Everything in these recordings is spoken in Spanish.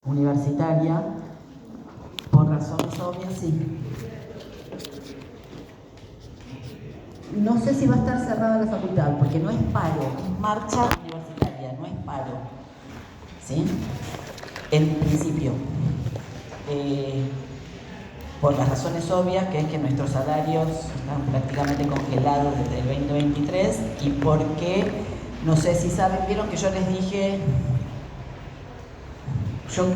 universitaria, por razones obvias, sí. No sé si va a estar cerrada la facultad, porque no es paro, es marcha universitaria, no es paro. ¿Sí? En principio. Por las razones obvias, que es que nuestros salarios están prácticamente congelados desde el 2023, y porque, no sé si saben, vieron que yo les dije, yo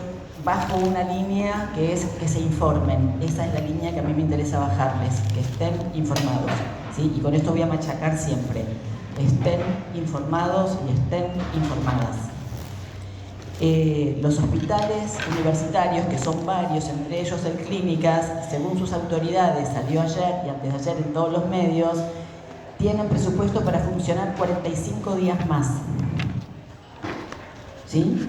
bajo una línea que es que se informen. Esa es la línea que a mí me interesa bajarles, que estén informados, ¿sí? Y con esto voy a machacar siempre: estén informados y estén informadas. Los hospitales universitarios, que son varios, entre ellos el Clínicas, según sus autoridades, salió ayer y antes de ayer en todos los medios, tienen presupuesto para funcionar 45 días más. ¿Sí?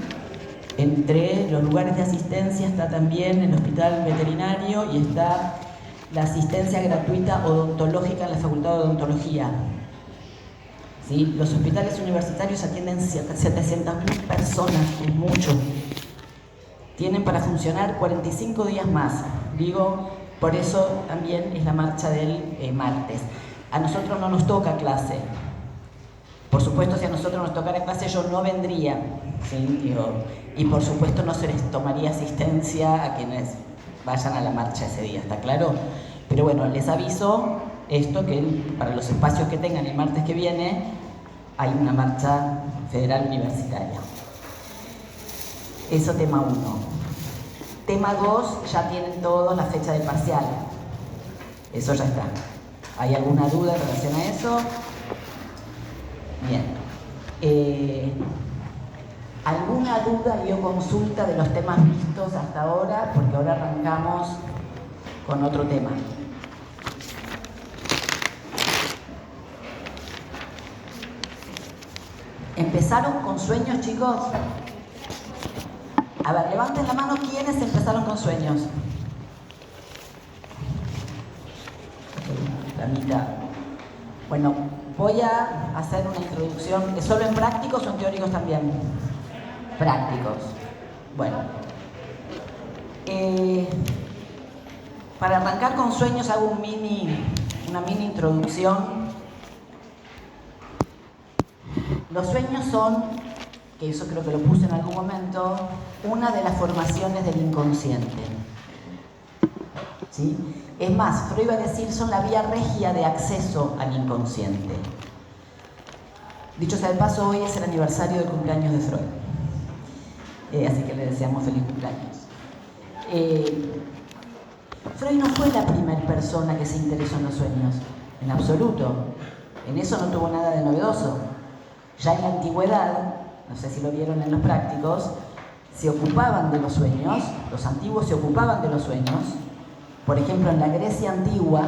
Entre los lugares de asistencia está también el hospital veterinario y está la asistencia gratuita odontológica en la Facultad de Odontología. ¿Sí? Los hospitales universitarios atienden 700.000 personas, es mucho. Tienen para funcionar 45 días más. Digo, por eso también es la marcha del martes. A nosotros no nos toca clase. Por supuesto, si a nosotros nos tocara clase, yo no vendría, ¿sí? Digo, y por supuesto no se les tomaría asistencia a quienes vayan a la marcha ese día, ¿está claro? Pero bueno, les aviso esto, que para los espacios que tengan el martes que viene hay una marcha federal universitaria. Eso, tema 1. Tema 2, ya tienen todos la fecha del parcial. Eso ya está. ¿Hay alguna duda en relación a eso? Bien. ¿Alguna duda y o consulta de los temas vistos hasta ahora? Porque ahora arrancamos con otro tema. ¿Empezaron con sueños, chicos? A ver, levanten la mano quienes empezaron con sueños. La mitad. Bueno, voy a hacer una introducción. ¿Es solo en prácticos o en teóricos también? Prácticos. Bueno. Para arrancar con sueños hago una mini introducción. Los sueños son, que eso creo que lo puse en algún momento, una de las formaciones del inconsciente. ¿Sí? Es más, Freud iba a decir, son la vía regia de acceso al inconsciente. Dicho sea de paso, hoy es el aniversario del cumpleaños de Freud. Así que le deseamos feliz cumpleaños. Freud no fue la primera persona que se interesó en los sueños, en absoluto. En eso no tuvo nada de novedoso. Ya en la antigüedad, no sé si lo vieron en los prácticos, se ocupaban de los sueños, los antiguos se ocupaban de los sueños. Por ejemplo, en la Grecia antigua,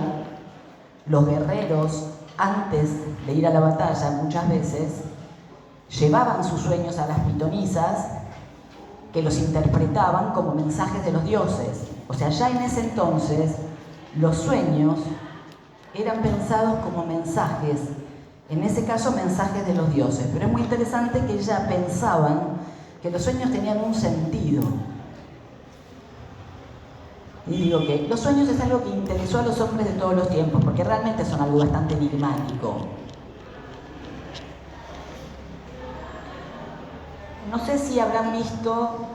los guerreros, antes de ir a la batalla, muchas veces, llevaban sus sueños a las pitonisas, que los interpretaban como mensajes de los dioses. O sea, ya en ese entonces, los sueños eran pensados como mensajes, en ese caso mensajes de los dioses. Pero es muy interesante que ya pensaban que los sueños tenían un sentido. Y digo que los sueños es algo que interesó a los hombres de todos los tiempos, porque realmente son algo bastante enigmático. No sé si habrán visto,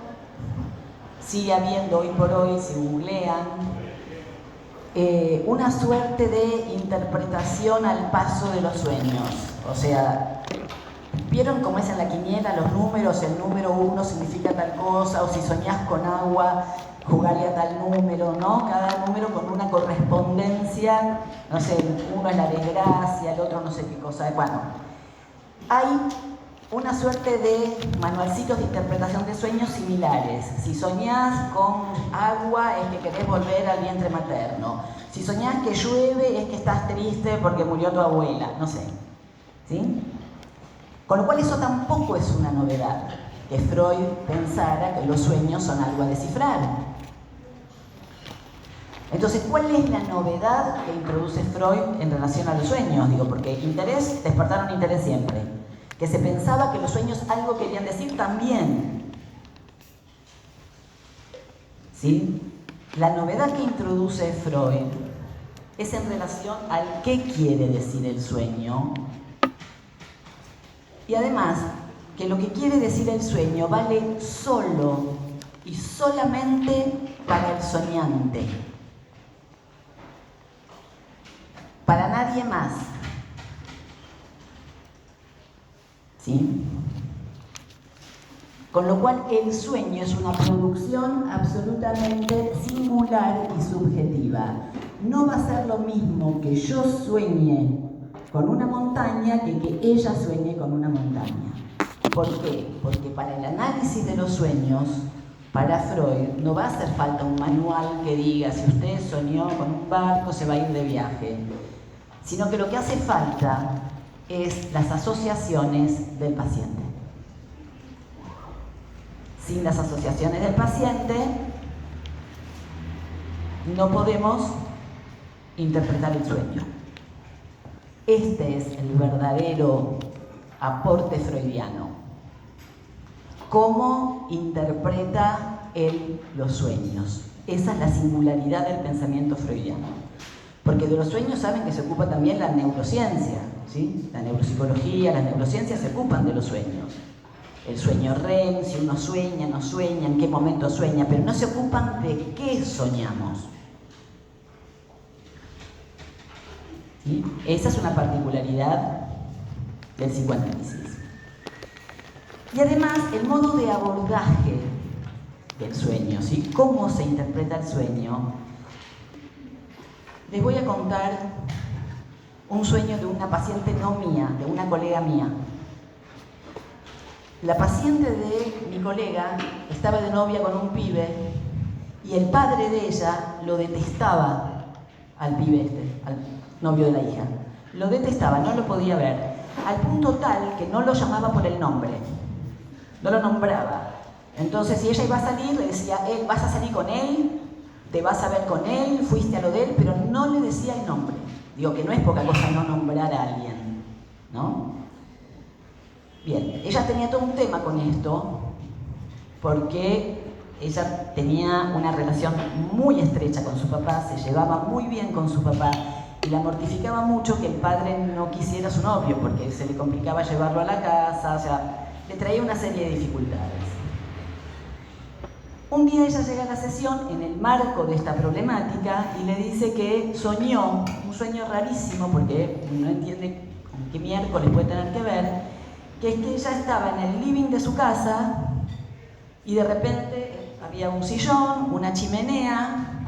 sigue habiendo hoy por hoy, si googlean, una suerte de interpretación al paso de los sueños. O sea, ¿vieron cómo es en la quiniela los números? El número 1 significa tal cosa, o si soñás con agua, jugarle a tal número, ¿no? Cada número con una correspondencia, no sé, uno es la desgracia, el otro no sé qué cosa. Bueno, hay una suerte de manualcitos de interpretación de sueños similares. Si soñás con agua es que querés volver al vientre materno. Si soñás que llueve es que estás triste porque murió tu abuela, no sé. ¿Sí? Con lo cual eso tampoco es una novedad, que Freud pensara que los sueños son algo a descifrar. Entonces, ¿cuál es la novedad que introduce Freud en relación a los sueños? Digo, porque interés, despertaron interés siempre. Que se pensaba que los sueños algo querían decir también. ¿sí? La novedad que introduce Freud es en relación al qué quiere decir el sueño. Y además, que lo que quiere decir el sueño vale solo y solamente para el soñante. Para nadie más. ¿Sí? Con lo cual el sueño es una producción absolutamente singular y subjetiva. No va a ser lo mismo que yo sueñe con una montaña que ella sueñe con una montaña. ¿Por qué? Porque para el análisis de los sueños, para Freud, no va a hacer falta un manual que diga si usted soñó con un barco se va a ir de viaje, sino que lo que hace falta es las asociaciones del paciente. Sin las asociaciones del paciente no podemos interpretar el sueño. Este es el verdadero aporte freudiano. ¿Cómo interpreta él los sueños? Esa es la singularidad del pensamiento freudiano. Porque de los sueños saben que se ocupa también la neurociencia, ¿sí? La neuropsicología, las neurociencias se ocupan de los sueños. El sueño REM, si uno sueña, no sueña, en qué momento sueña, pero no se ocupan de qué soñamos. ¿Sí? Esa es una particularidad del psicoanálisis. Y además, el modo de abordaje del sueño, ¿sí? Cómo se interpreta el sueño. Les voy a contar un sueño de una paciente no mía, de una colega mía. La paciente de mi colega estaba de novia con un pibe y el padre de ella lo detestaba al pibe este, al novio de la hija. Lo detestaba, no lo podía ver, al punto tal que no lo llamaba por el nombre, no lo nombraba. Entonces, si ella iba a salir, le decía, ¿vas a salir con él? ¿Te vas a ver con él? ¿Fuiste a lo de él? Pero no le decía el nombre. Digo que no es poca cosa no nombrar a alguien, ¿no? Bien, ella tenía todo un tema con esto, porque ella tenía una relación muy estrecha con su papá, se llevaba muy bien con su papá, y la mortificaba mucho que el padre no quisiera a su novio, porque se le complicaba llevarlo a la casa, o sea, le traía una serie de dificultades. Un día ella llega a la sesión en el marco de esta problemática y le dice que soñó, un sueño rarísimo, porque no entiende con qué miércoles puede tener que ver, que es que ella estaba en el living de su casa y de repente había un sillón, una chimenea.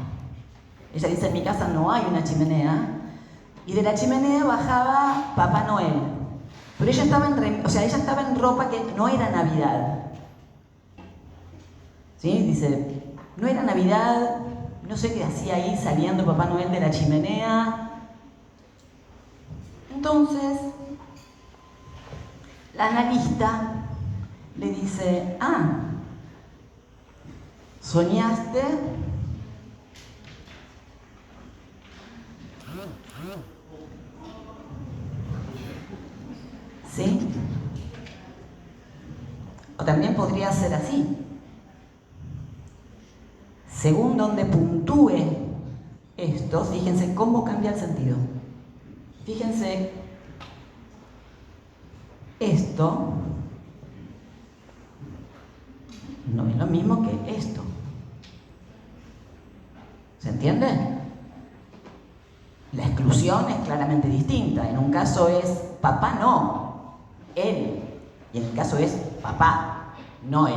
Ella dice, en mi casa no hay una chimenea, y de la chimenea bajaba Papá Noel. Pero ella estaba ella estaba en ropa que no era Navidad. ¿Sí? Dice, no era Navidad, no sé qué hacía ahí saliendo Papá Noel de la chimenea. Entonces, la analista le dice, ¿soñaste? ¿Sí? O también podría ser así. Según donde puntúe esto, fíjense cómo cambia el sentido. Fíjense, esto no es lo mismo que esto. ¿Se entiende? La exclusión es claramente distinta. En un caso es papá, no, él. Y en el caso es papá, no él.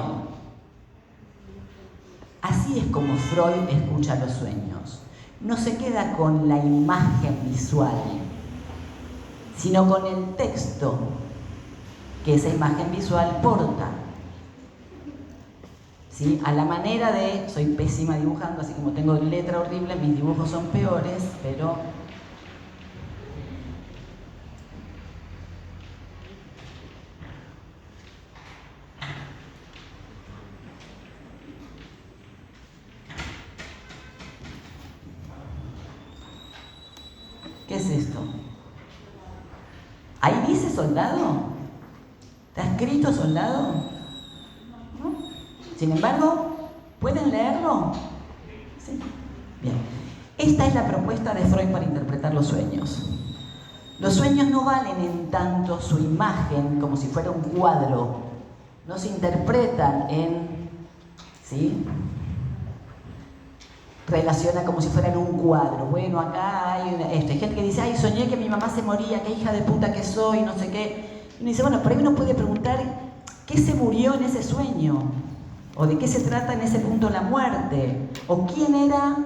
Así es como Freud escucha los sueños. No se queda con la imagen visual, sino con el texto que esa imagen visual porta. ¿Sí? A la manera de, soy pésima dibujando, así como tengo letra horrible, mis dibujos son peores, pero ¿qué es esto? ¿Ahí dice soldado? ¿Está escrito soldado? ¿No? Sin embargo, ¿pueden leerlo? es la propuesta de Freud para interpretar los sueños. Los sueños no valen en tanto su imagen como si fuera un cuadro. No se interpretan en... ¿sí? Relaciona como si fueran un cuadro. Bueno, acá hay esto. Hay gente que dice, ay, soñé que mi mamá se moría, qué hija de puta que soy, no sé qué. Y uno dice, bueno, por ahí uno puede preguntar, ¿qué se murió en ese sueño? ¿O de qué se trata en ese punto la muerte? ¿O quién era?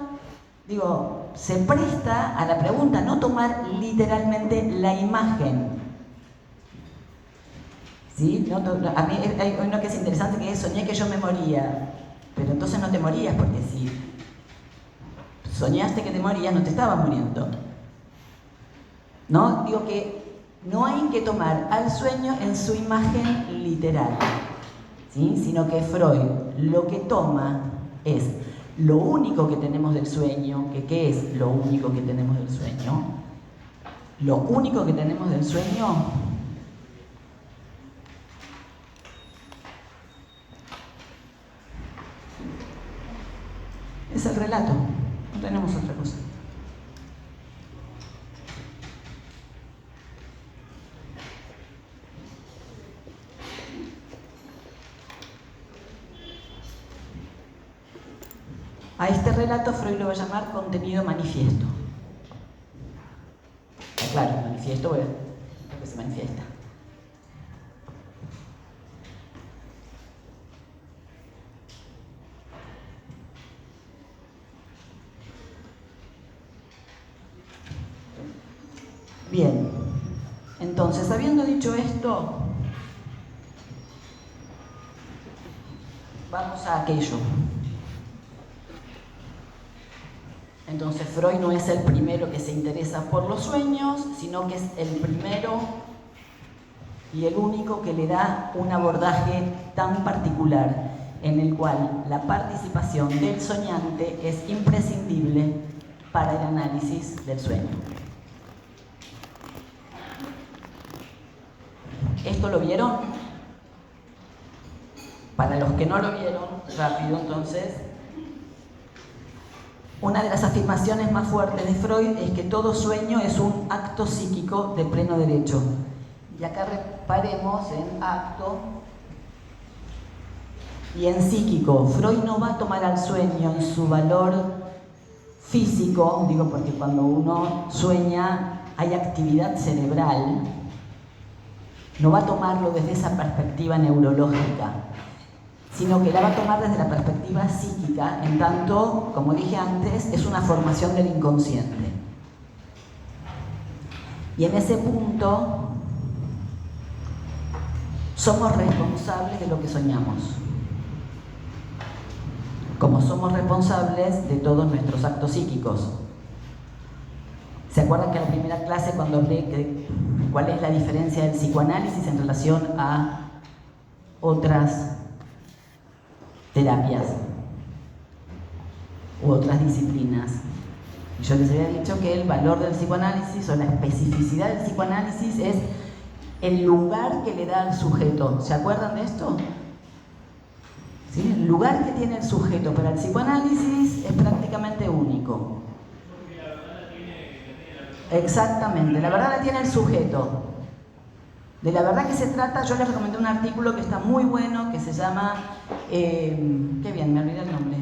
Digo, se presta a la pregunta, no tomar literalmente la imagen. ¿Sí? No, a mí hay uno que es interesante, que es, soñé que yo me moría. Pero entonces no te morías, porque si soñaste que te morías, no te estabas muriendo. ¿No? Digo que no hay que tomar al sueño en su imagen literal, ¿sí? Sino que Freud lo que toma es lo único que tenemos del sueño. ¿Qué es lo único que tenemos del sueño? Lo único que tenemos del sueño es el relato. No tenemos otra cosa. A este relato Freud lo va a llamar contenido manifiesto. Claro, manifiesto es lo que se manifiesta. Bien, entonces, habiendo dicho esto, vamos a aquello. Entonces, Freud no es el primero que se interesa por los sueños, sino que es el primero y el único que le da un abordaje tan particular, en el cual la participación del soñante es imprescindible para el análisis del sueño. ¿Esto lo vieron? Para los que no lo vieron, rápido entonces. Una de las afirmaciones más fuertes de Freud es que todo sueño es un acto psíquico de pleno derecho. Y acá reparemos en acto y en psíquico. Freud no va a tomar al sueño en su valor físico, digo porque cuando uno sueña hay actividad cerebral, no va a tomarlo desde esa perspectiva neurológica, sino que la va a tomar desde la perspectiva psíquica, en tanto, como dije antes, es una formación del inconsciente. Y en ese punto somos responsables de lo que soñamos, como somos responsables de todos nuestros actos psíquicos. ¿Se acuerdan que en la primera clase, cuando hablé de cuál es la diferencia del psicoanálisis en relación a otras terapias u otras disciplinas? Yo les había dicho que el valor del psicoanálisis o la especificidad del psicoanálisis es el lugar que le da al sujeto. ¿Se acuerdan de esto? ¿Sí? El lugar que tiene el sujeto para el psicoanálisis es prácticamente único. Exactamente, la verdad la tiene el sujeto. De la verdad que se trata, yo les recomendé un artículo que está muy bueno, que se llama, qué bien, me olvidé el nombre.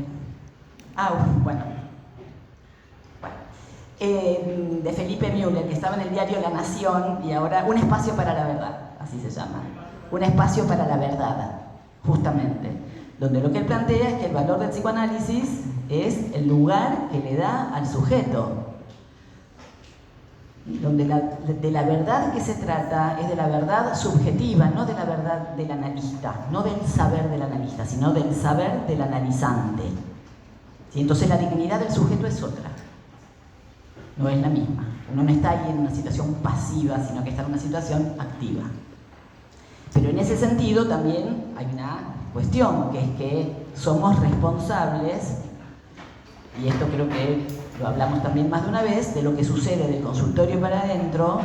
De Felipe Müller, que estaba en el diario La Nación, y ahora Un espacio para la verdad, así se llama. Un espacio para la verdad, justamente. Donde lo que él plantea es que el valor del psicoanálisis es el lugar que le da al sujeto. Donde de la verdad que se trata es de la verdad subjetiva, no de la verdad del analista, no del saber del analista, sino del saber del analizante. ¿Sí? Entonces la dignidad del sujeto es otra, no es la misma. Uno no está ahí en una situación pasiva, sino que está en una situación activa. Pero en ese sentido también hay una cuestión, que es que somos responsables, y esto creo que lo hablamos también más de una vez, de lo que sucede del consultorio para adentro,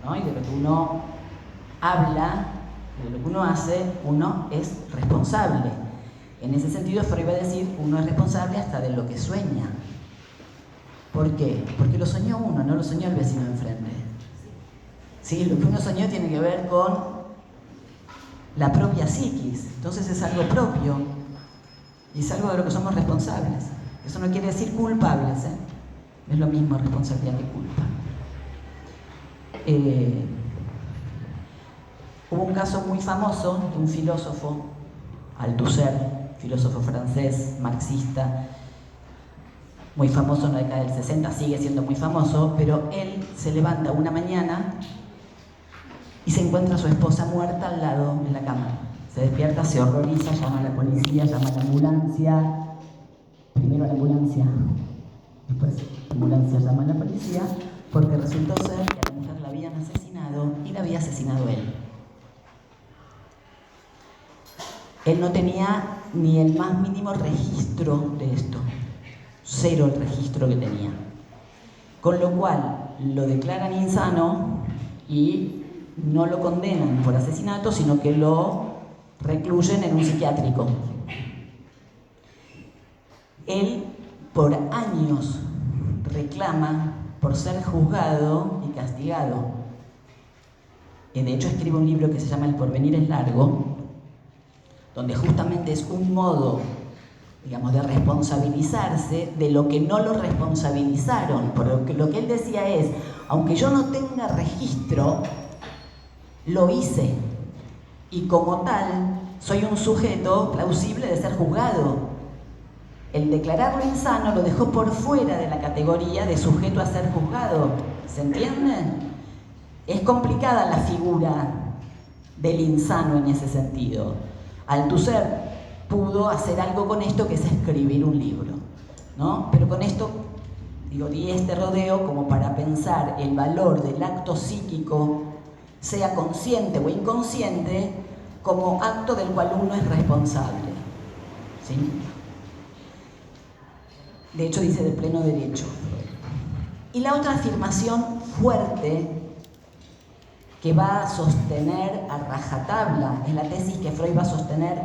¿no? Y de lo que uno habla, de lo que uno hace, uno es responsable. En ese sentido, Freud va a decir, uno es responsable hasta de lo que sueña. ¿Por qué? Porque lo soñó uno, no lo soñó el vecino de enfrente. ¿Sí? Lo que uno soñó tiene que ver con la propia psiquis. Entonces es algo propio y es algo de lo que somos responsables. Eso no quiere decir culpables, ¿eh? Es lo mismo responsabilidad que culpa. Hubo un caso muy famoso de un filósofo, Althusser, filósofo francés, marxista, muy famoso en la década del 60, sigue siendo muy famoso, pero él se levanta una mañana y se encuentra a su esposa muerta al lado en la cama. Se despierta, se horroriza, llama a la policía, llama a la ambulancia. Primero a la ambulancia, después la ambulancia llama a la policía, porque resultó ser que a la mujer la habían asesinado y la había asesinado él. Él no tenía ni el más mínimo registro de esto. Cero el registro que tenía. Con lo cual lo declaran insano y no lo condenan por asesinato, sino que lo recluyen en un psiquiátrico. Él por años reclama por ser juzgado y castigado. De hecho escribe un libro que se llama El porvenir es largo, donde justamente es un modo, digamos, de responsabilizarse de lo que no lo responsabilizaron. Porque lo que él decía es, aunque yo no tenga registro, lo hice. Y como tal, soy un sujeto plausible de ser juzgado. El declararlo insano lo dejó por fuera de la categoría de sujeto a ser juzgado. ¿Se entiende? Es complicada la figura del insano en ese sentido. Althusser pudo hacer algo con esto, que es escribir un libro, ¿no? Pero con esto, digo, di este rodeo como para pensar el valor del acto psíquico, sea consciente o inconsciente, como acto del cual uno es responsable, ¿sí? De hecho, dice de pleno derecho. Y la otra afirmación fuerte que va a sostener a rajatabla, es la tesis que Freud va a sostener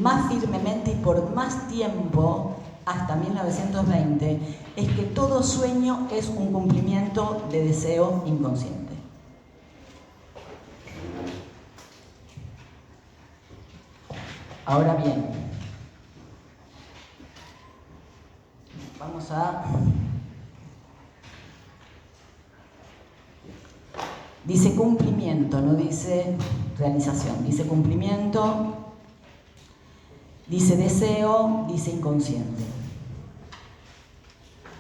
más firmemente y por más tiempo, hasta 1920, es que todo sueño es un cumplimiento de deseo inconsciente. Ahora bien, vamos a... Dice cumplimiento, no dice realización. Dice cumplimiento, dice deseo, dice inconsciente.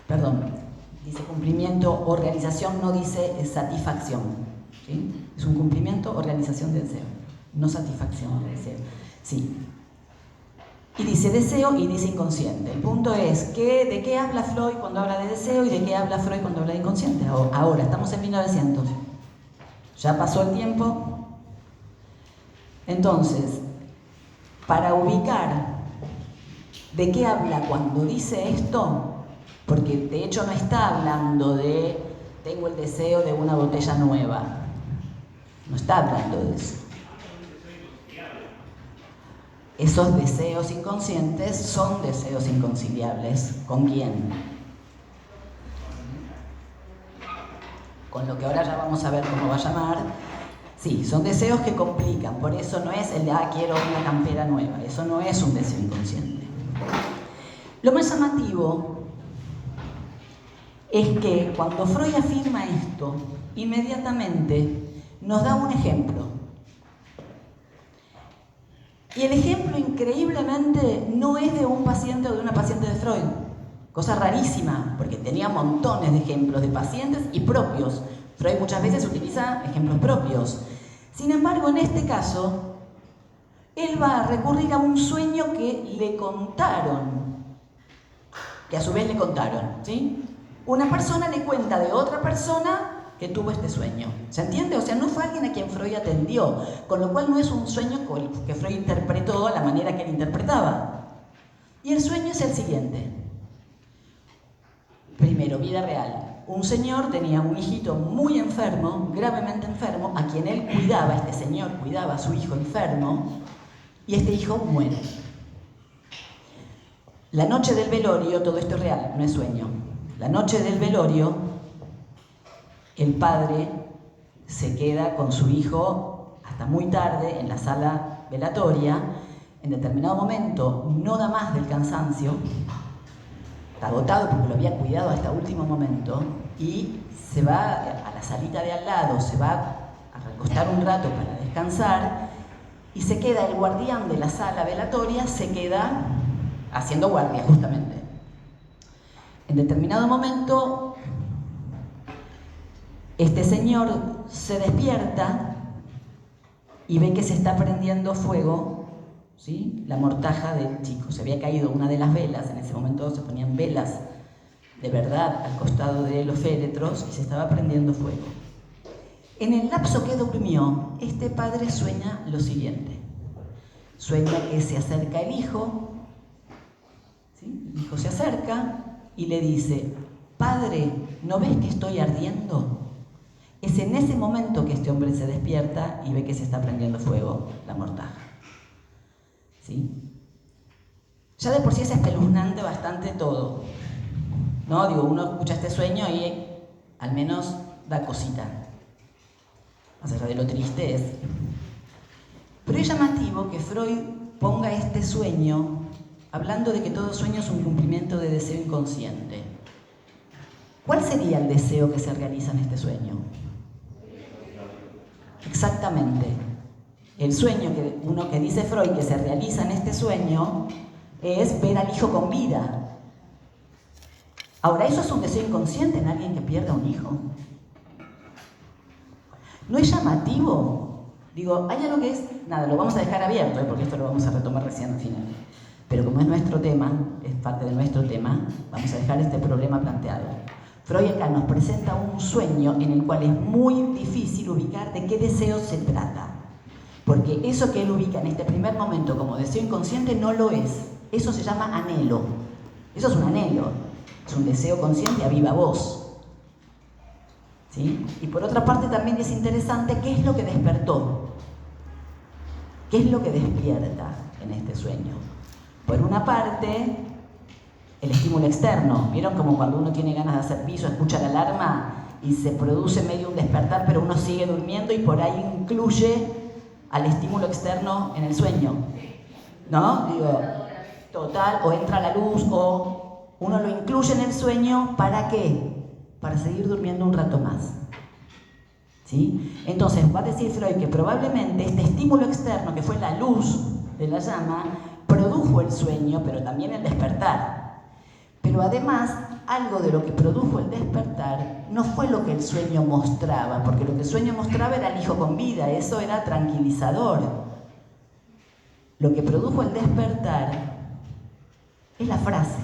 Perdón, dice cumplimiento o realización, no dice satisfacción, ¿sí? Es un cumplimiento o realización de deseo, no satisfacción de deseo. Sí. Y dice deseo y dice inconsciente. El punto es, ¿de qué habla Freud cuando habla de deseo y de qué habla Freud cuando habla de inconsciente? Ahora, estamos en 1900. Ya pasó el tiempo. Entonces, para ubicar de qué habla cuando dice esto, porque de hecho no está hablando de tengo el deseo de una botella nueva. No está hablando de eso. Esos deseos inconscientes son deseos inconciliables. ¿Con quién? Con lo que ahora ya vamos a ver cómo va a llamar. Sí, son deseos que complican. Por eso no es el de, quiero una campera nueva. Eso no es un deseo inconsciente. Lo más llamativo es que cuando Freud afirma esto, inmediatamente nos da un ejemplo. Y el ejemplo, increíblemente, no es de un paciente o de una paciente de Freud. Cosa rarísima, porque tenía montones de ejemplos de pacientes y propios. Freud muchas veces utiliza ejemplos propios. Sin embargo, en este caso, él va a recurrir a un sueño que le contaron, que a su vez le contaron, ¿sí? Una persona le cuenta de otra persona que tuvo este sueño. ¿Se entiende? O sea, no fue alguien a quien Freud atendió, con lo cual no es un sueño que Freud interpretó a la manera que él interpretaba. Y el sueño es el siguiente. Primero, vida real. Un señor tenía un hijito muy enfermo, gravemente enfermo, a quien él cuidaba, este señor cuidaba a su hijo enfermo, y este hijo muere. La noche del velorio, todo esto es real, no es sueño. La noche del velorio, el padre se queda con su hijo hasta muy tarde en la sala velatoria. En determinado momento no da más del cansancio, está agotado porque lo había cuidado hasta último momento, y se va a la salita de al lado, se va a recostar un rato para descansar, y se queda el guardián de la sala velatoria, se queda haciendo guardia justamente. En determinado momento, este señor se despierta y ve que se está prendiendo fuego, ¿sí?, la mortaja del chico. Se había caído una de las velas, en ese momento se ponían velas de verdad al costado de los féretros y se estaba prendiendo fuego. En el lapso que durmió, este padre sueña lo siguiente. Sueña que se acerca el hijo, ¿sí? El hijo se acerca y le dice: padre, ¿no ves que estoy ardiendo? Es en ese momento que este hombre se despierta y ve que se está prendiendo fuego la mortaja. ¿Sí? Ya de por sí es espeluznante bastante todo, ¿no? Digo, uno escucha este sueño y al menos da cosita, más allá de lo triste es. Pero es llamativo que Freud ponga este sueño hablando de que todo sueño es un cumplimiento de deseo inconsciente. ¿Cuál sería el deseo que se realiza en este sueño? Exactamente. El sueño que dice Freud que se realiza en este sueño es ver al hijo con vida. Ahora, ¿eso es un deseo inconsciente en alguien que pierda un hijo? ¿No es llamativo? Digo, hay algo que es... Nada, lo vamos a dejar abierto, porque esto lo vamos a retomar recién al final. Pero como es nuestro tema, es parte de nuestro tema, vamos a dejar este problema planteado. Freud acá nos presenta un sueño en el cual es muy difícil ubicar de qué deseo se trata. Porque eso que él ubica en este primer momento como deseo inconsciente no lo es. Eso se llama anhelo. Eso es un anhelo. Es un deseo consciente a viva voz. ¿Sí? Y por otra parte también es interesante qué es lo que despertó. ¿Qué es lo que despierta en este sueño? Por una parte, el estímulo externo. ¿Vieron como cuando uno tiene ganas de hacer piso, escucha la alarma y se produce medio un despertar, pero uno sigue durmiendo y por ahí incluye al estímulo externo en el sueño? ¿No? Digo, total, o entra la luz, o uno lo incluye en el sueño, ¿para qué? Para seguir durmiendo un rato más. ¿Sí? Entonces, va a decir Freud que probablemente este estímulo externo, que fue la luz de la llama, produjo el sueño, pero también el despertar. Pero además, algo de lo que produjo el despertar no fue lo que el sueño mostraba, porque lo que el sueño mostraba era el hijo con vida, eso era tranquilizador. Lo que produjo el despertar es la frase.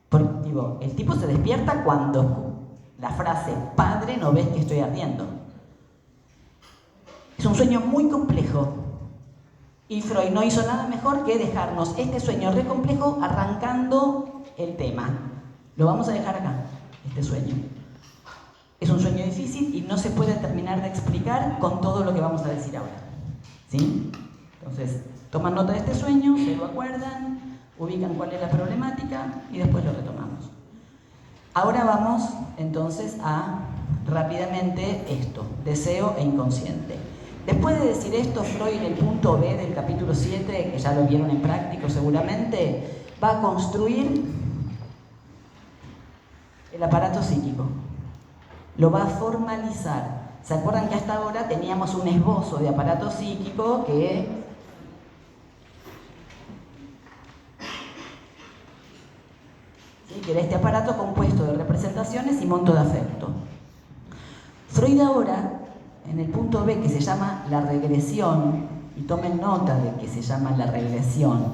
Porque, digo, el tipo se despierta cuando la frase, padre, ¿no ves que estoy ardiendo? Es un sueño muy complejo. Y Freud no hizo nada mejor que dejarnos este sueño re complejo arrancando el tema. Lo vamos a dejar acá, este sueño. Es un sueño difícil y no se puede terminar de explicar con todo lo que vamos a decir ahora. ¿Sí? Entonces, toman nota de este sueño, se lo acuerdan, ubican cuál es la problemática y después lo retomamos. Ahora vamos entonces a, rápidamente, esto, deseo e inconsciente. Después de decir esto, Freud en el punto B del capítulo 7, que ya lo vieron en práctico seguramente, va a construir el aparato psíquico. Lo va a formalizar. ¿Se acuerdan que hasta ahora teníamos un esbozo de aparato psíquico que era este aparato compuesto de representaciones y monto de afecto? Freud ahora, en el punto B, que se llama la regresión, y tomen nota de que se llama la regresión,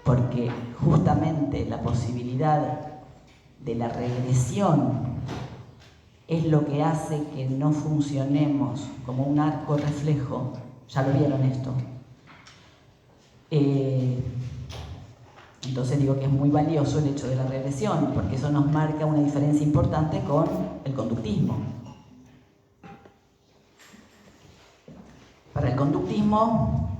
porque justamente la posibilidad de la regresión es lo que hace que no funcionemos como un arco reflejo. Ya lo vieron esto. Entonces digo que es muy valioso el hecho de la regresión, porque eso nos marca una diferencia importante con el conductismo. Para el conductismo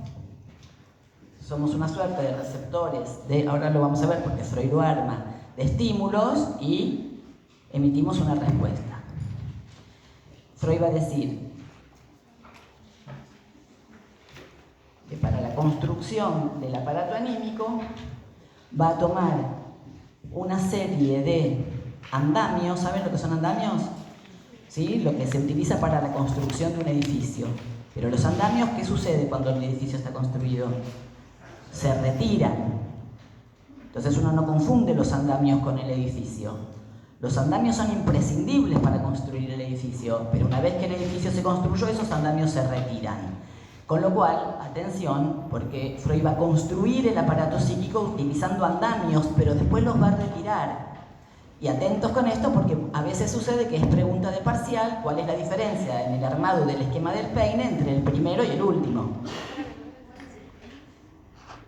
somos una suerte de receptores, ahora lo vamos a ver porque Freud lo arma, de estímulos y emitimos una respuesta. Freud va a decir que para la construcción del aparato anímico va a tomar una serie de andamios. ¿Saben lo que son andamios? ¿Sí? Lo que se utiliza para la construcción de un edificio. Pero los andamios, ¿qué sucede cuando el edificio está construido? Se retiran. Entonces uno no confunde los andamios con el edificio. Los andamios son imprescindibles para construir el edificio, pero una vez que el edificio se construyó, esos andamios se retiran. Con lo cual, atención, porque Freud va a construir el aparato psíquico utilizando andamios, pero después los va a retirar. Y atentos con esto, porque a veces sucede que es pregunta de parcial, ¿cuál es la diferencia en el armado del esquema del peine entre el primero y el último?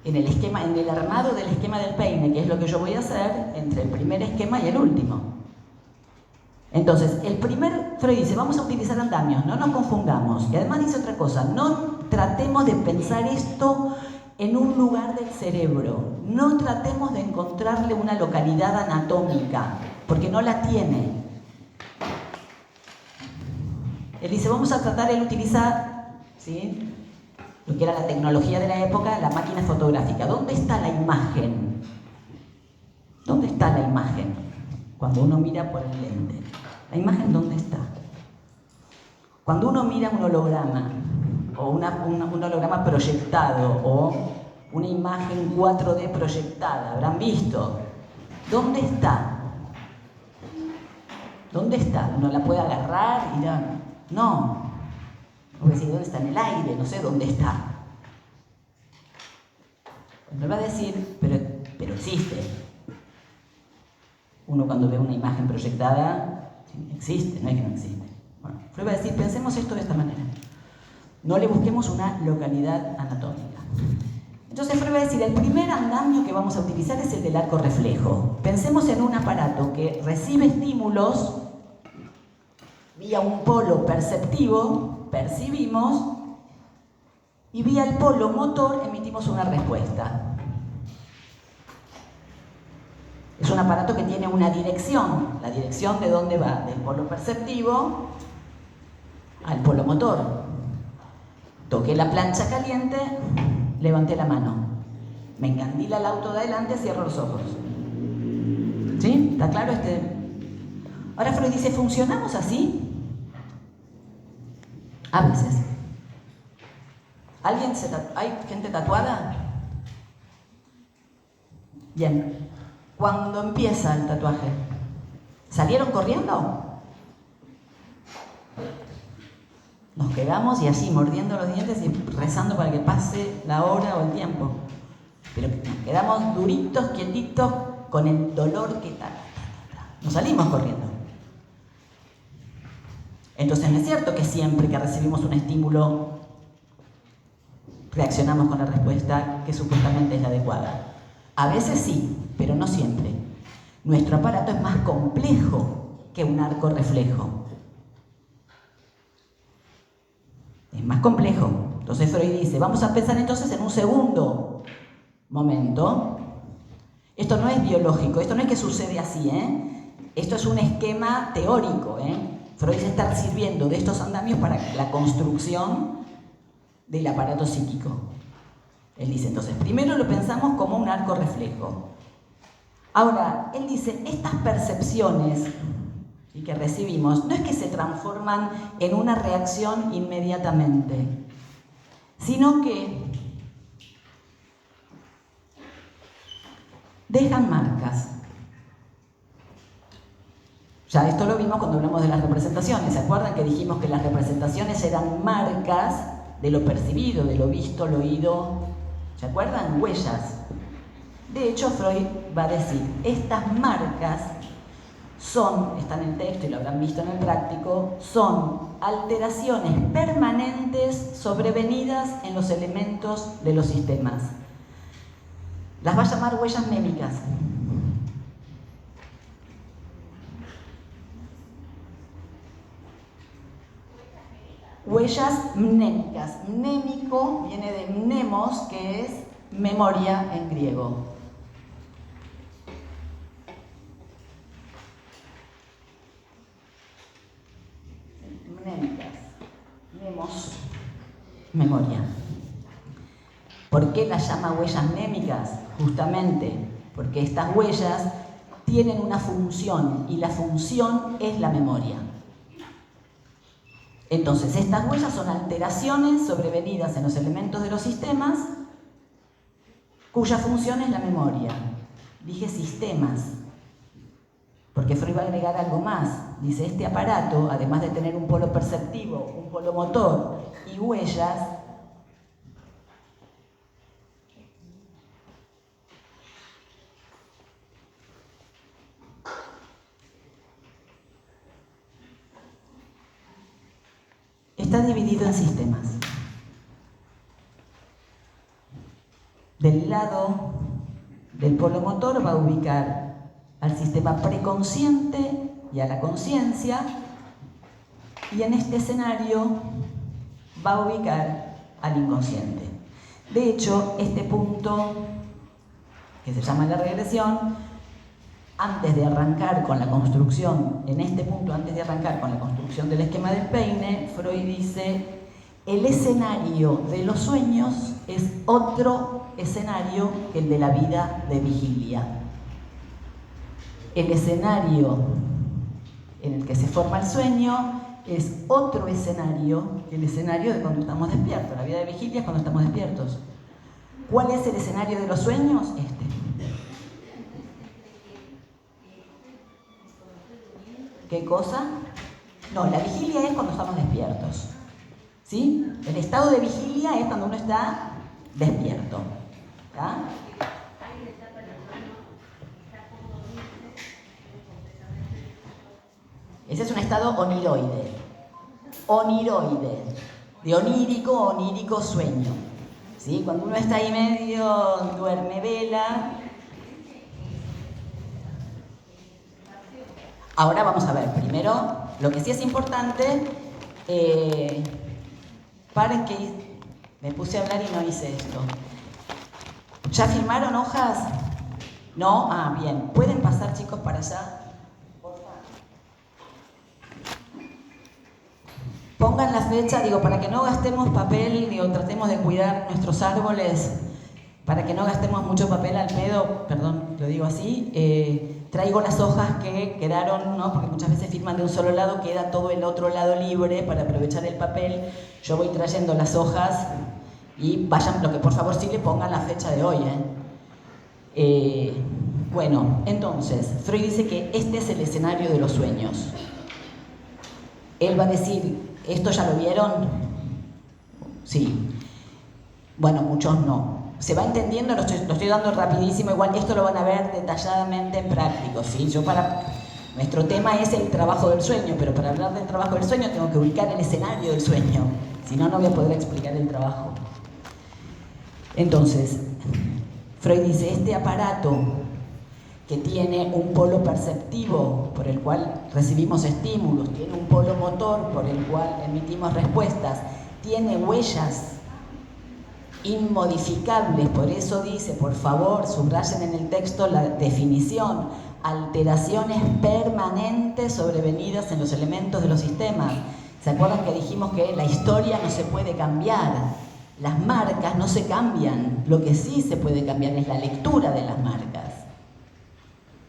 En el armado del esquema del peine, que es lo que yo voy a hacer, entre el primer esquema y el último. Entonces, Freud dice, vamos a utilizar andamios, no nos confundamos. Y además dice otra cosa, no tratemos de pensar esto en un lugar del cerebro. No tratemos de encontrarle una localidad anatómica, porque no la tiene. Él dice, vamos a tratar de utilizar, ¿sí?, lo que era la tecnología de la época, la máquina fotográfica. ¿Dónde está la imagen? ¿Dónde está la imagen? Cuando uno mira por el lente. ¿La imagen dónde está? Cuando uno mira un holograma, o un holograma proyectado, o una imagen 4D proyectada, ¿habrán visto? ¿Dónde está? ¿Dónde está? ¿Uno la puede agarrar y dirá, no? Voy a decir, ¿dónde está? En el aire, no sé dónde está. Me va a decir, pero existe. Uno cuando ve una imagen proyectada, existe, no es que no existe. Bueno, Freud va a decir, pensemos esto de esta manera. No le busquemos una localidad anatómica. Entonces Freud va a decir, el primer andamio que vamos a utilizar es el del arco reflejo. Pensemos en un aparato que recibe estímulos vía un polo perceptivo, percibimos, y vía el polo motor emitimos una respuesta. Es un aparato que tiene una dirección. ¿La dirección de dónde va? Del polo perceptivo al polo motor. Toqué la plancha caliente, levanté la mano. Me encandila el auto de adelante, cierro los ojos. ¿Sí? ¿Está claro? Ahora Freud dice, ¿funcionamos así? A veces. ¿Hay gente tatuada? Bien. ¿Cuándo empieza el tatuaje? ¿Salieron corriendo? Nos quedamos y así, mordiendo los dientes y rezando para que pase la hora o el tiempo. Pero nos quedamos duritos, quietitos, con el dolor que tal. Nos salimos corriendo. Entonces no es cierto que siempre que recibimos un estímulo reaccionamos con la respuesta que supuestamente es la adecuada. A veces sí, pero no siempre. Nuestro aparato es más complejo que un arco reflejo. Es más complejo. Entonces Freud dice, vamos a pensar entonces en un segundo momento. Esto no es biológico, esto no es que sucede así, Esto es un esquema teórico, Freud se está sirviendo de estos andamios para la construcción del aparato psíquico. Él dice, entonces, primero lo pensamos como un arco reflejo. Ahora, él dice, estas percepciones que recibimos no es que se transforman en una reacción inmediatamente, sino que dejan marcas. Ya esto lo vimos cuando hablamos de las representaciones. ¿Se acuerdan que dijimos que las representaciones eran marcas de lo percibido, de lo visto, lo oído? ¿Se acuerdan? Huellas. De hecho, Freud va a decir, estas marcas están en el texto y lo habrán visto en el práctico, son alteraciones permanentes sobrevenidas en los elementos de los sistemas. Las va a llamar huellas mnémicas. Huellas mnémicas. Mnémico viene de mnemos, que es memoria en griego. Mnémicas. Mnemos, memoria. ¿Por qué las llama huellas mnémicas? Justamente porque estas huellas tienen una función y la función es la memoria. Entonces, estas huellas son alteraciones sobrevenidas en los elementos de los sistemas cuya función es la memoria. Dije sistemas, porque Freud va a agregar algo más. Dice, este aparato, además de tener un polo perceptivo, un polo motor y huellas, está dividido en sistemas. Del lado del polo motor va a ubicar al sistema preconsciente y a la conciencia, y en este escenario va a ubicar al inconsciente. De hecho, este punto, que se llama la regresión, antes de arrancar con la construcción, en este punto, antes de arrancar con la construcción del esquema del peine, Freud dice, el escenario de los sueños es otro escenario que el de la vida de vigilia. El escenario en el que se forma el sueño es otro escenario que el escenario de cuando estamos despiertos. La vida de vigilia es cuando estamos despiertos. ¿Cuál es el escenario de los sueños? Este. ¿Qué cosa? No, la vigilia es cuando estamos despiertos. ¿Sí? El estado de vigilia es cuando uno está despierto. ¿Tá? Ese es un estado oniroide. Oniroide. De onírico, sueño. ¿Sí? Cuando uno está ahí medio duerme vela. Ahora vamos a ver, primero, lo que sí es importante, paren que me puse a hablar y no hice esto. ¿Ya firmaron hojas? ¿No? Ah, bien. ¿Pueden pasar, chicos, para allá? Pongan la fecha, digo, para que no gastemos papel, digo, tratemos de cuidar nuestros árboles, para que no gastemos mucho papel al pedo, perdón, lo digo así, traigo las hojas que quedaron, ¿no? Porque muchas veces firman de un solo lado, queda todo el otro lado libre para aprovechar el papel. Yo voy trayendo las hojas y vayan, lo que por favor sí le pongan la fecha de hoy, bueno, entonces, Freud dice que este es el escenario de los sueños. Él va a decir, ¿esto ya lo vieron? Sí. Bueno, muchos no. Se va entendiendo, lo estoy dando rapidísimo, igual esto lo van a ver detalladamente en práctico, ¿sí? Nuestro tema es el trabajo del sueño, pero para hablar del trabajo del sueño tengo que ubicar el escenario del sueño, si no, no voy a poder explicar el trabajo. Entonces, Freud dice, este aparato que tiene un polo perceptivo por el cual recibimos estímulos, tiene un polo motor por el cual emitimos respuestas, tiene huellas inmodificables, por eso dice, por favor, subrayen en el texto la definición, alteraciones permanentes sobrevenidas en los elementos de los sistemas. ¿Se acuerdan que dijimos que la historia no se puede cambiar? Las marcas no se cambian, lo que sí se puede cambiar es la lectura de las marcas.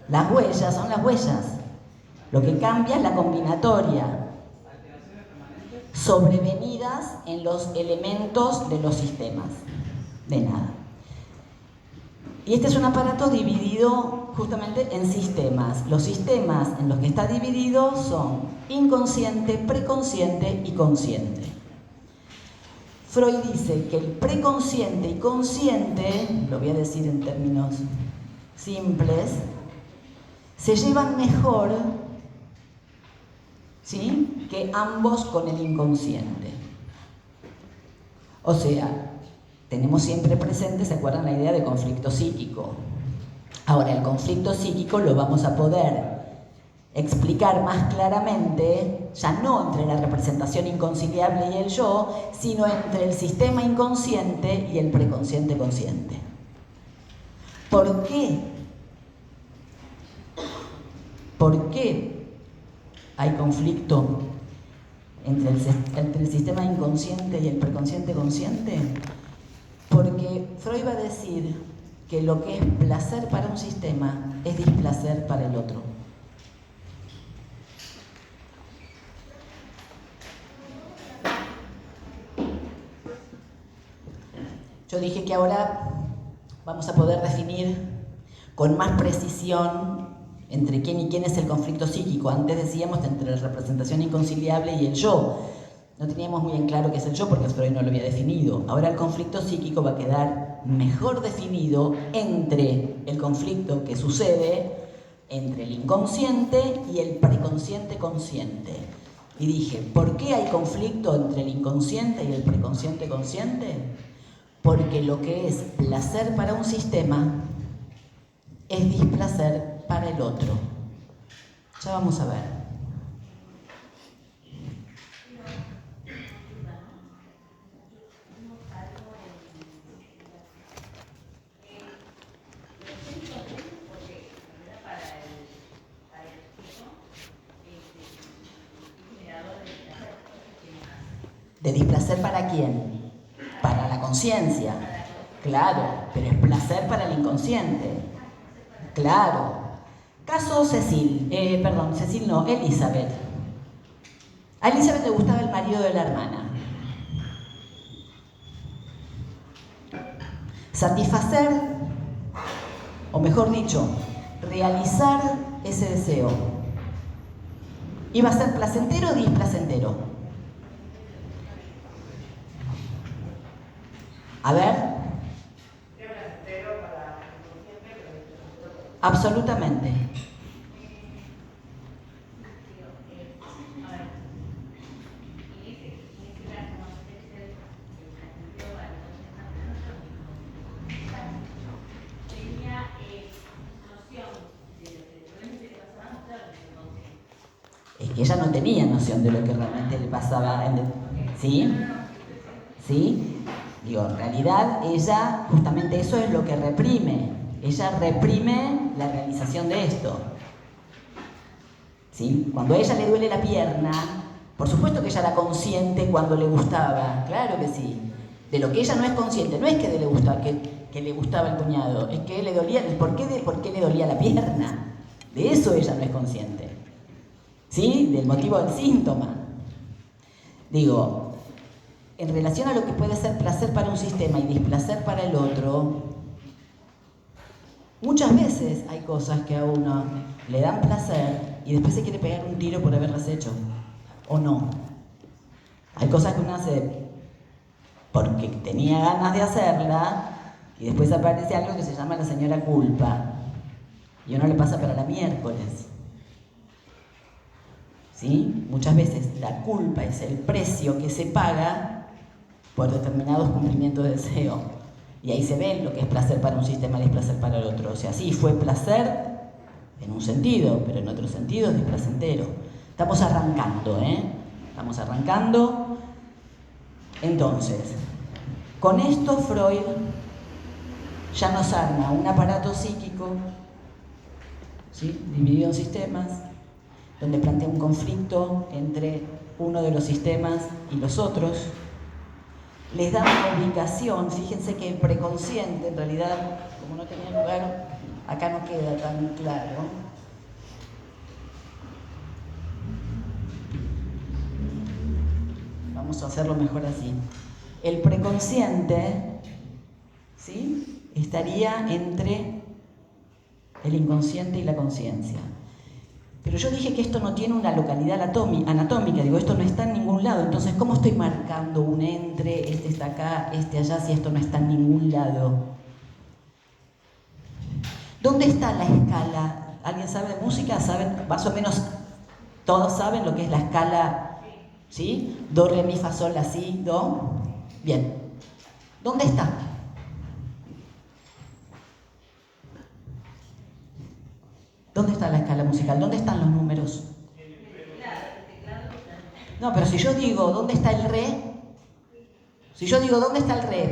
Las huellas son las huellas, lo que cambia es la combinatoria, sobrevenidas en los elementos de los sistemas, de nada. Y este es un aparato dividido justamente en sistemas. Los sistemas en los que está dividido son inconsciente, preconsciente y consciente. Freud dice que el preconsciente y consciente, lo voy a decir en términos simples, se llevan mejor, ¿sí?, que ambos con el inconsciente. O sea, tenemos siempre presente, ¿se acuerdan la idea de conflicto psíquico? Ahora, el conflicto psíquico lo vamos a poder explicar más claramente, ya no entre la representación inconciliable y el yo, sino entre el sistema inconsciente y el preconsciente consciente. ¿Por qué? ¿Por qué hay conflicto entre el sistema inconsciente y el preconsciente consciente? Porque Freud va a decir que lo que es placer para un sistema es displacer para el otro. Yo dije que ahora vamos a poder definir con más precisión entre quién y quién es el conflicto psíquico. Antes decíamos entre la representación inconciliable y el yo. No teníamos muy en claro qué es el yo porque Freud no lo había definido. Ahora el conflicto psíquico va a quedar mejor definido entre el conflicto que sucede entre el inconsciente y el preconsciente consciente. Y dije, ¿por qué hay conflicto entre el inconsciente y el preconsciente consciente? Porque lo que es placer para un sistema es displacer para el otro. Ya vamos a ver. ¿De displacer para quién? Para la conciencia. Claro, pero es placer para el inconsciente. Claro. Caso Cecil, Cecil no, Elizabeth. A Elizabeth le gustaba el marido de la hermana. Satisfacer, o mejor dicho, realizar ese deseo. ¿Iba a ser placentero o displacentero? A ver. Absolutamente. Es que ella no tenía noción de lo que realmente le pasaba. ¿Sí? ¿Sí? Digo, en realidad ella, justamente eso es lo que reprime. Ella reprime la realización de esto. ¿Sí? Cuando a ella le duele la pierna, por supuesto que ella era consciente cuando le gustaba, claro que sí. De lo que ella no es consciente, no es que le gustaba, que le gustaba el cuñado, es que le dolía, ¿por qué le dolía la pierna? De eso ella no es consciente. ¿Sí? Del motivo del síntoma. Digo, en relación a lo que puede ser placer para un sistema y displacer para el otro, muchas veces hay cosas que a uno le dan placer y después se quiere pegar un tiro por haberlas hecho, o no. Hay cosas que uno hace porque tenía ganas de hacerla y después aparece algo que se llama la señora culpa y a uno le pasa para la miércoles. ¿Sí? Muchas veces la culpa es el precio que se paga por determinados cumplimientos de deseo. Y ahí se ve lo que es placer para un sistema y displacer para el otro. O sea, sí, fue placer en un sentido, pero en otro sentido es displacentero. Estamos arrancando, Estamos arrancando. Entonces, con esto Freud ya nos arma un aparato psíquico, ¿sí? Dividido en sistemas, donde plantea un conflicto entre uno de los sistemas y los otros. Les da una ubicación, fíjense que el preconsciente, en realidad, como no tenía lugar, acá no queda tan claro. Vamos a hacerlo mejor así. El preconsciente, ¿sí?, estaría entre el inconsciente y la conciencia. Pero yo dije que esto no tiene una localidad anatómica, digo, esto no está en ningún lado. Entonces, ¿cómo estoy marcando un entre, este está acá, este allá, si esto no está en ningún lado? ¿Dónde está la escala? ¿Alguien sabe de música? ¿Saben? Más o menos todos saben lo que es la escala, ¿sí? Do, re, mi, fa, sol, la, si, do. Bien. ¿Dónde está? ¿Dónde está la escala musical? ¿Dónde están los números? No, pero si yo digo, ¿dónde está el re? Si yo digo, ¿dónde está el re?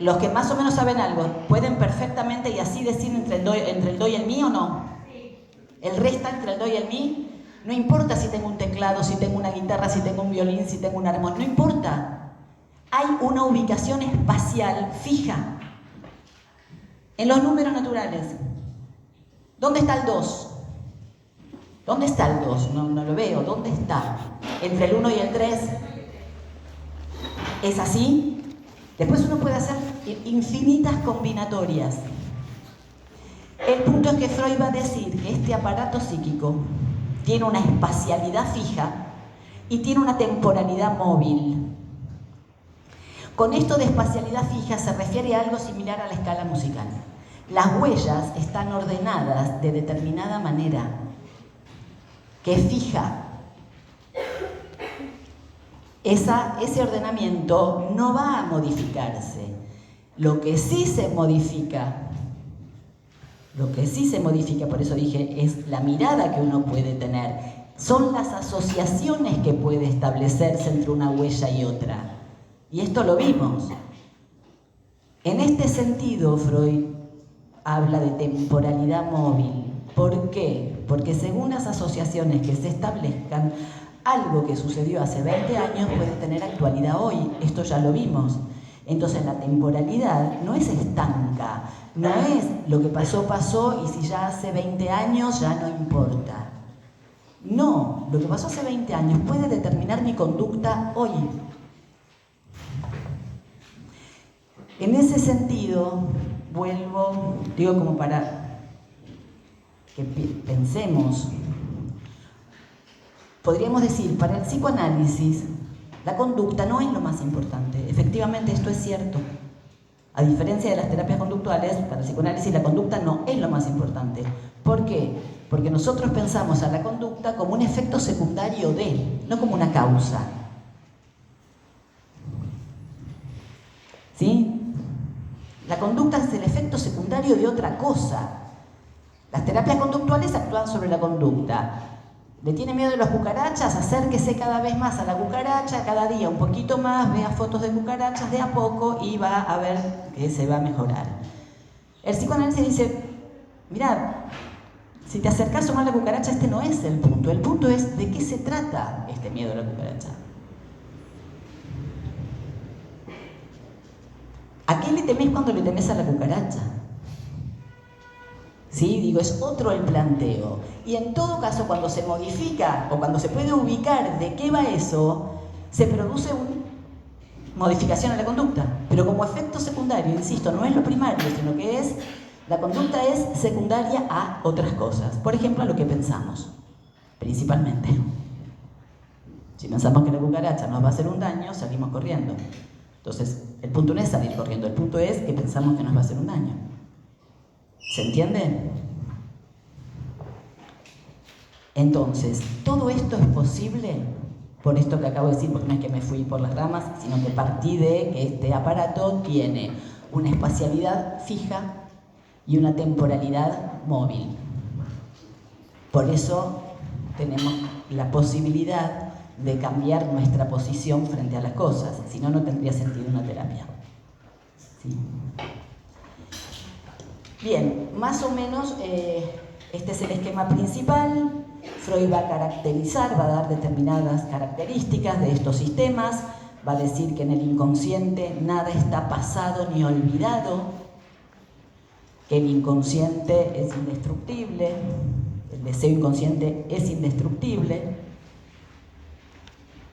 Los que más o menos saben algo, ¿pueden perfectamente y así decir entre el do y el mi o no? ¿El re está entre el do y el mi? No importa si tengo un teclado, si tengo una guitarra, si tengo un violín, si tengo un armónico, no importa. Hay una ubicación espacial fija en los números naturales. ¿Dónde está el 2? ¿Dónde está el 2? No lo veo. ¿Dónde está? ¿Entre el 1 y el 3? ¿Es así? Después uno puede hacer infinitas combinatorias. El punto es que Freud va a decir que este aparato psíquico tiene una espacialidad fija y tiene una temporalidad móvil. Con esto de espacialidad fija se refiere a algo similar a la escala musical. Las huellas están ordenadas de determinada manera, que es fija. Ese ordenamiento no va a modificarse. Lo que sí se modifica, por eso dije, es la mirada que uno puede tener. Son las asociaciones que puede establecerse entre una huella y otra. Y esto lo vimos. En este sentido, Freud habla de temporalidad móvil. ¿Por qué? Porque según las asociaciones que se establezcan, algo que sucedió hace 20 años puede tener actualidad hoy. Esto ya lo vimos. Entonces la temporalidad no es estanca, no es lo que pasó, pasó y si ya hace 20 años ya no importa. No, lo que pasó hace 20 años puede determinar mi conducta hoy. En ese sentido, vuelvo, digo como para que pensemos, podríamos decir, para el psicoanálisis, la conducta no es lo más importante. Efectivamente, esto es cierto. A diferencia de las terapias conductuales, para el psicoanálisis la conducta no es lo más importante. ¿Por qué? Porque nosotros pensamos a la conducta como un efecto secundario de, no como una causa. ¿Sí? La conducta es el efecto secundario de otra cosa. Las terapias conductuales actúan sobre la conducta. ¿Le tiene miedo de las cucarachas? Acérquese cada vez más a la cucaracha, cada día un poquito más, vea fotos de cucarachas de a poco y va a ver que se va a mejorar. El psicoanálisis dice, mirá, si te acercas a la cucaracha, este no es el punto es de qué se trata este miedo a la cucaracha. ¿A qué le temés cuando le temes a la cucaracha? ¿Sí? Digo, es otro el planteo. Y en todo caso, cuando se modifica o cuando se puede ubicar de qué va eso, se produce una modificación en la conducta. Pero como efecto secundario, insisto, no es lo primario, sino que es, la conducta es secundaria a otras cosas. Por ejemplo, a lo que pensamos, principalmente. Si pensamos que la cucaracha nos va a hacer un daño, salimos corriendo. Entonces, el punto no es salir corriendo, el punto es que pensamos que nos va a hacer un daño. ¿Se entiende? Entonces, todo esto es posible por esto que acabo de decir, porque no es que me fui por las ramas, sino que partí de que este aparato tiene una espacialidad fija y una temporalidad móvil. Por eso tenemos la posibilidad de cambiar nuestra posición frente a las cosas, si no, no tendría sentido una terapia. ¿Sí? Bien, más o menos este es el esquema principal. Freud va a caracterizar, va a dar determinadas características de estos sistemas, va a decir que en el inconsciente nada está pasado ni olvidado, que el inconsciente es indestructible, el deseo inconsciente es indestructible,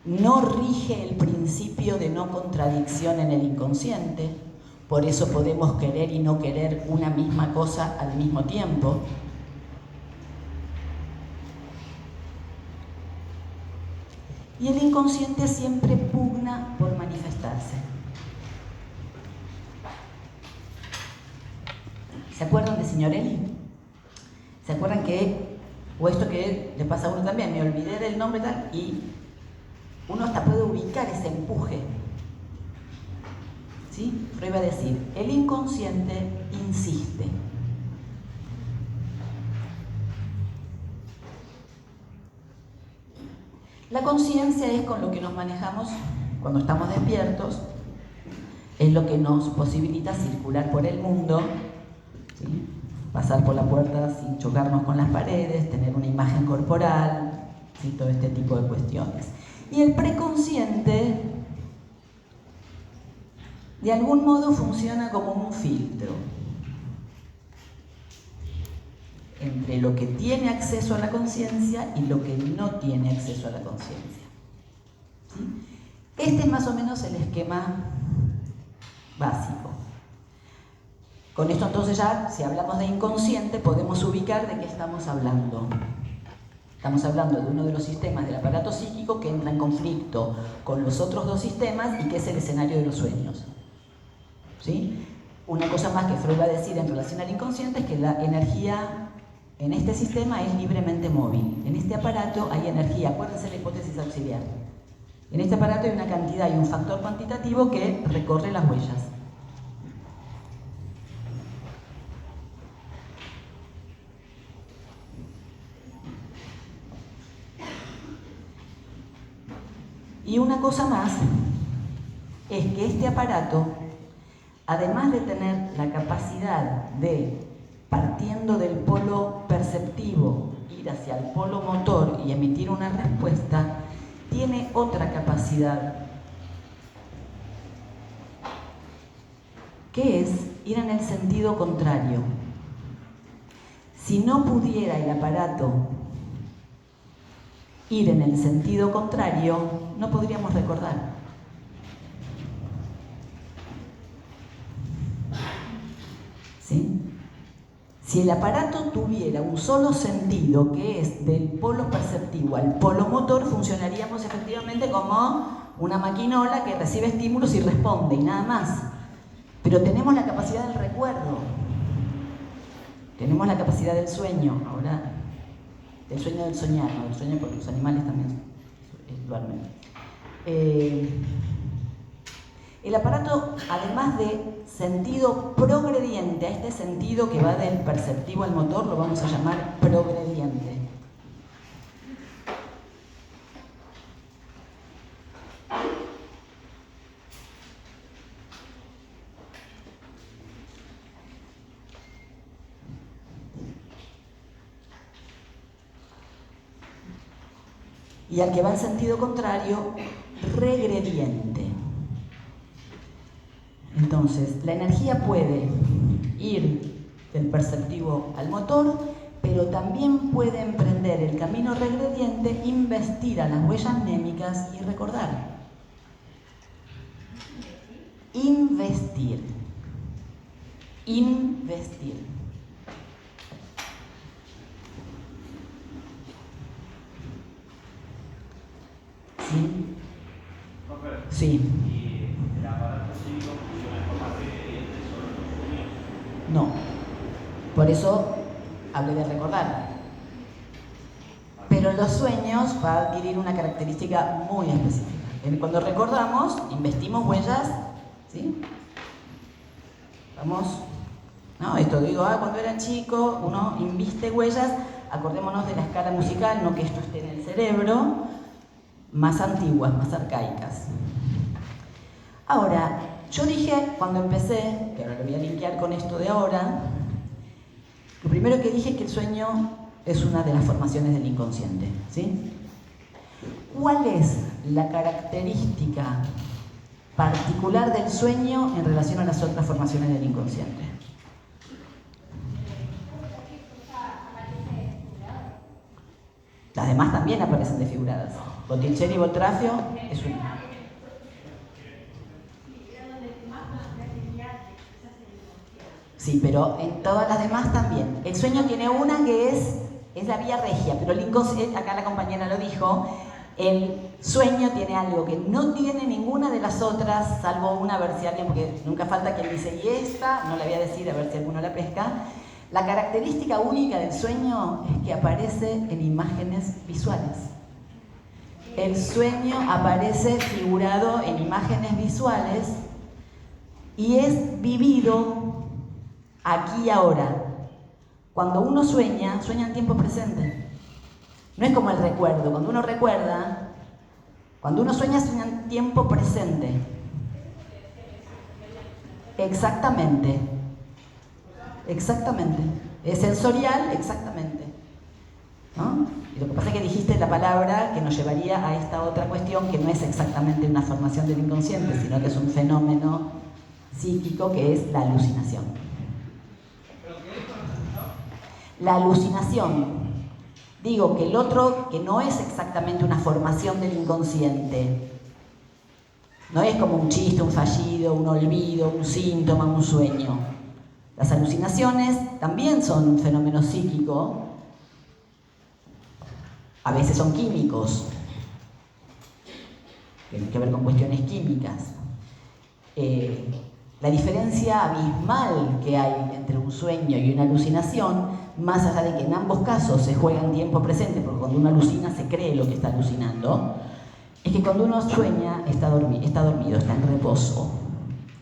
no rige el principio de no contradicción en el inconsciente. Por eso podemos querer y no querer una misma cosa al mismo tiempo. Y el inconsciente siempre pugna por manifestarse. ¿Se acuerdan de Signorelli? ¿Se acuerdan que, o esto que le pasa a uno también, me olvidé del nombre tal, y uno hasta puede ubicar ese empuje? ¿Sí? Freud va a decir, el inconsciente insiste. La conciencia es con lo que nos manejamos cuando estamos despiertos. es lo que nos posibilita circular por el mundo, ¿sí? Pasar por la puerta sin chocarnos con las paredes, tener una imagen corporal, ¿sí? Todo este tipo de cuestiones. Y el preconsciente, de algún modo, funciona como un filtro entre lo que tiene acceso a la conciencia y lo que no tiene acceso a la conciencia. ¿Sí? Este es más o menos el esquema básico. Con esto entonces ya, si hablamos de inconsciente, podemos ubicar de qué estamos hablando. Estamos hablando de uno de los sistemas del aparato psíquico que entra en conflicto con los otros dos sistemas y que es el escenario de los sueños. ¿Sí? Una cosa más que Freud va a decir en relación al inconsciente es que la energía en este sistema es libremente móvil. En este aparato hay energía, acuérdense la hipótesis auxiliar. En este aparato hay una cantidad y un factor cuantitativo que recorre las huellas. Y una cosa más es que este aparato, además de tener la capacidad de, partiendo del polo perceptivo, ir hacia el polo motor y emitir una respuesta, tiene otra capacidad, que es ir en el sentido contrario. Si no pudiera el aparato ir en el sentido contrario, no podríamos recordar. ¿Sí? Si el aparato tuviera un solo sentido, que es del polo perceptivo al polo motor, funcionaríamos efectivamente como una maquinola que recibe estímulos y responde, y nada más. Pero tenemos la capacidad del recuerdo, tenemos la capacidad del sueño, ahora, del sueño del soñar, no del sueño porque los animales también duermen. El aparato, además de sentido progrediente, a este sentido que va del perceptivo al motor, lo vamos a llamar progrediente. Y al que va en sentido contrario, regrediente. Entonces, la energía puede ir del perceptivo al motor, pero también puede emprender el camino regrediente, investir a las huellas mnémicas y recordar. Investir. Investir. ¿Sí? Sí. No. Por eso hablé de recordar. Pero los sueños va a adquirir una característica muy específica. Cuando recordamos, investimos huellas, ¿sí? Vamos, ¿no? Esto digo, cuando era chico, uno inviste huellas, acordémonos de la escala musical, no que esto esté en el cerebro, más antiguas, más arcaicas. Ahora, yo dije cuando empecé, que ahora lo voy a linkear con esto de ahora, lo primero que dije es que el sueño es una de las formaciones del inconsciente, ¿sí? ¿Cuál es la característica particular del sueño en relación a las otras formaciones del inconsciente? Las demás también aparecen desfiguradas. Botticelli y Boltraffio es una. Sí, pero en todas las demás también. El sueño tiene una que es la vía regia, pero el inconsciente, acá la compañera lo dijo, el sueño tiene algo que no tiene ninguna de las otras, salvo una, a ver si alguien, porque nunca falta quien dice, y esta, no la voy a decir, a ver si alguno la pesca. La característica única del sueño es que aparece en imágenes visuales. El sueño aparece figurado en imágenes visuales y es vivido aquí y ahora. Cuando uno sueña, sueña en tiempo presente. No es como el recuerdo. Cuando uno recuerda, cuando uno sueña en tiempo presente. Exactamente. Es sensorial, exactamente. ¿No? Y lo que pasa es que dijiste la palabra que nos llevaría a esta otra cuestión que no es exactamente una formación del inconsciente, sino que es un fenómeno psíquico que es la alucinación. La alucinación. Digo que el otro, que no es exactamente una formación del inconsciente, no es como un chiste, un fallido, un olvido, un síntoma, un sueño. Las alucinaciones también son un fenómeno psíquico, a veces son químicos, tienen que ver con cuestiones químicas. La diferencia abismal que hay entre un sueño y una alucinación, más allá de que en ambos casos se juega en tiempo presente, porque cuando uno alucina se cree lo que está alucinando, es que cuando uno sueña está dormido, está en reposo.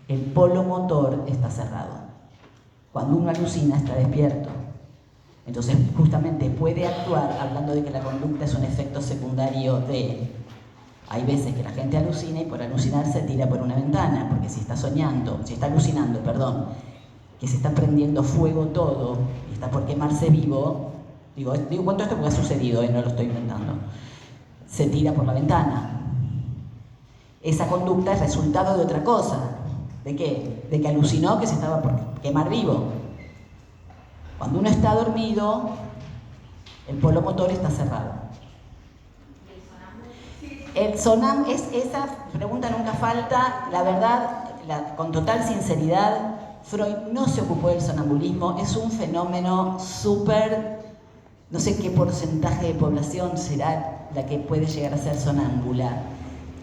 El polo motor está cerrado. Cuando uno alucina está despierto. Entonces justamente puede actuar, hablando de que la conducta es un efecto secundario de... Hay veces que la gente alucina y por alucinar se tira por una ventana, porque si está alucinando, que se está prendiendo fuego todo y está por quemarse vivo, digo cuento esto porque ha sucedido, no lo estoy inventando, se tira por la ventana. Esa conducta es resultado de otra cosa. ¿De qué? De que alucinó que se estaba por quemar vivo. Cuando uno está dormido, el polo motor está cerrado. Esa pregunta nunca falta. La verdad, con total sinceridad, Freud no se ocupó del sonambulismo. Es un fenómeno súper... No sé qué porcentaje de población será la que puede llegar a ser sonámbula.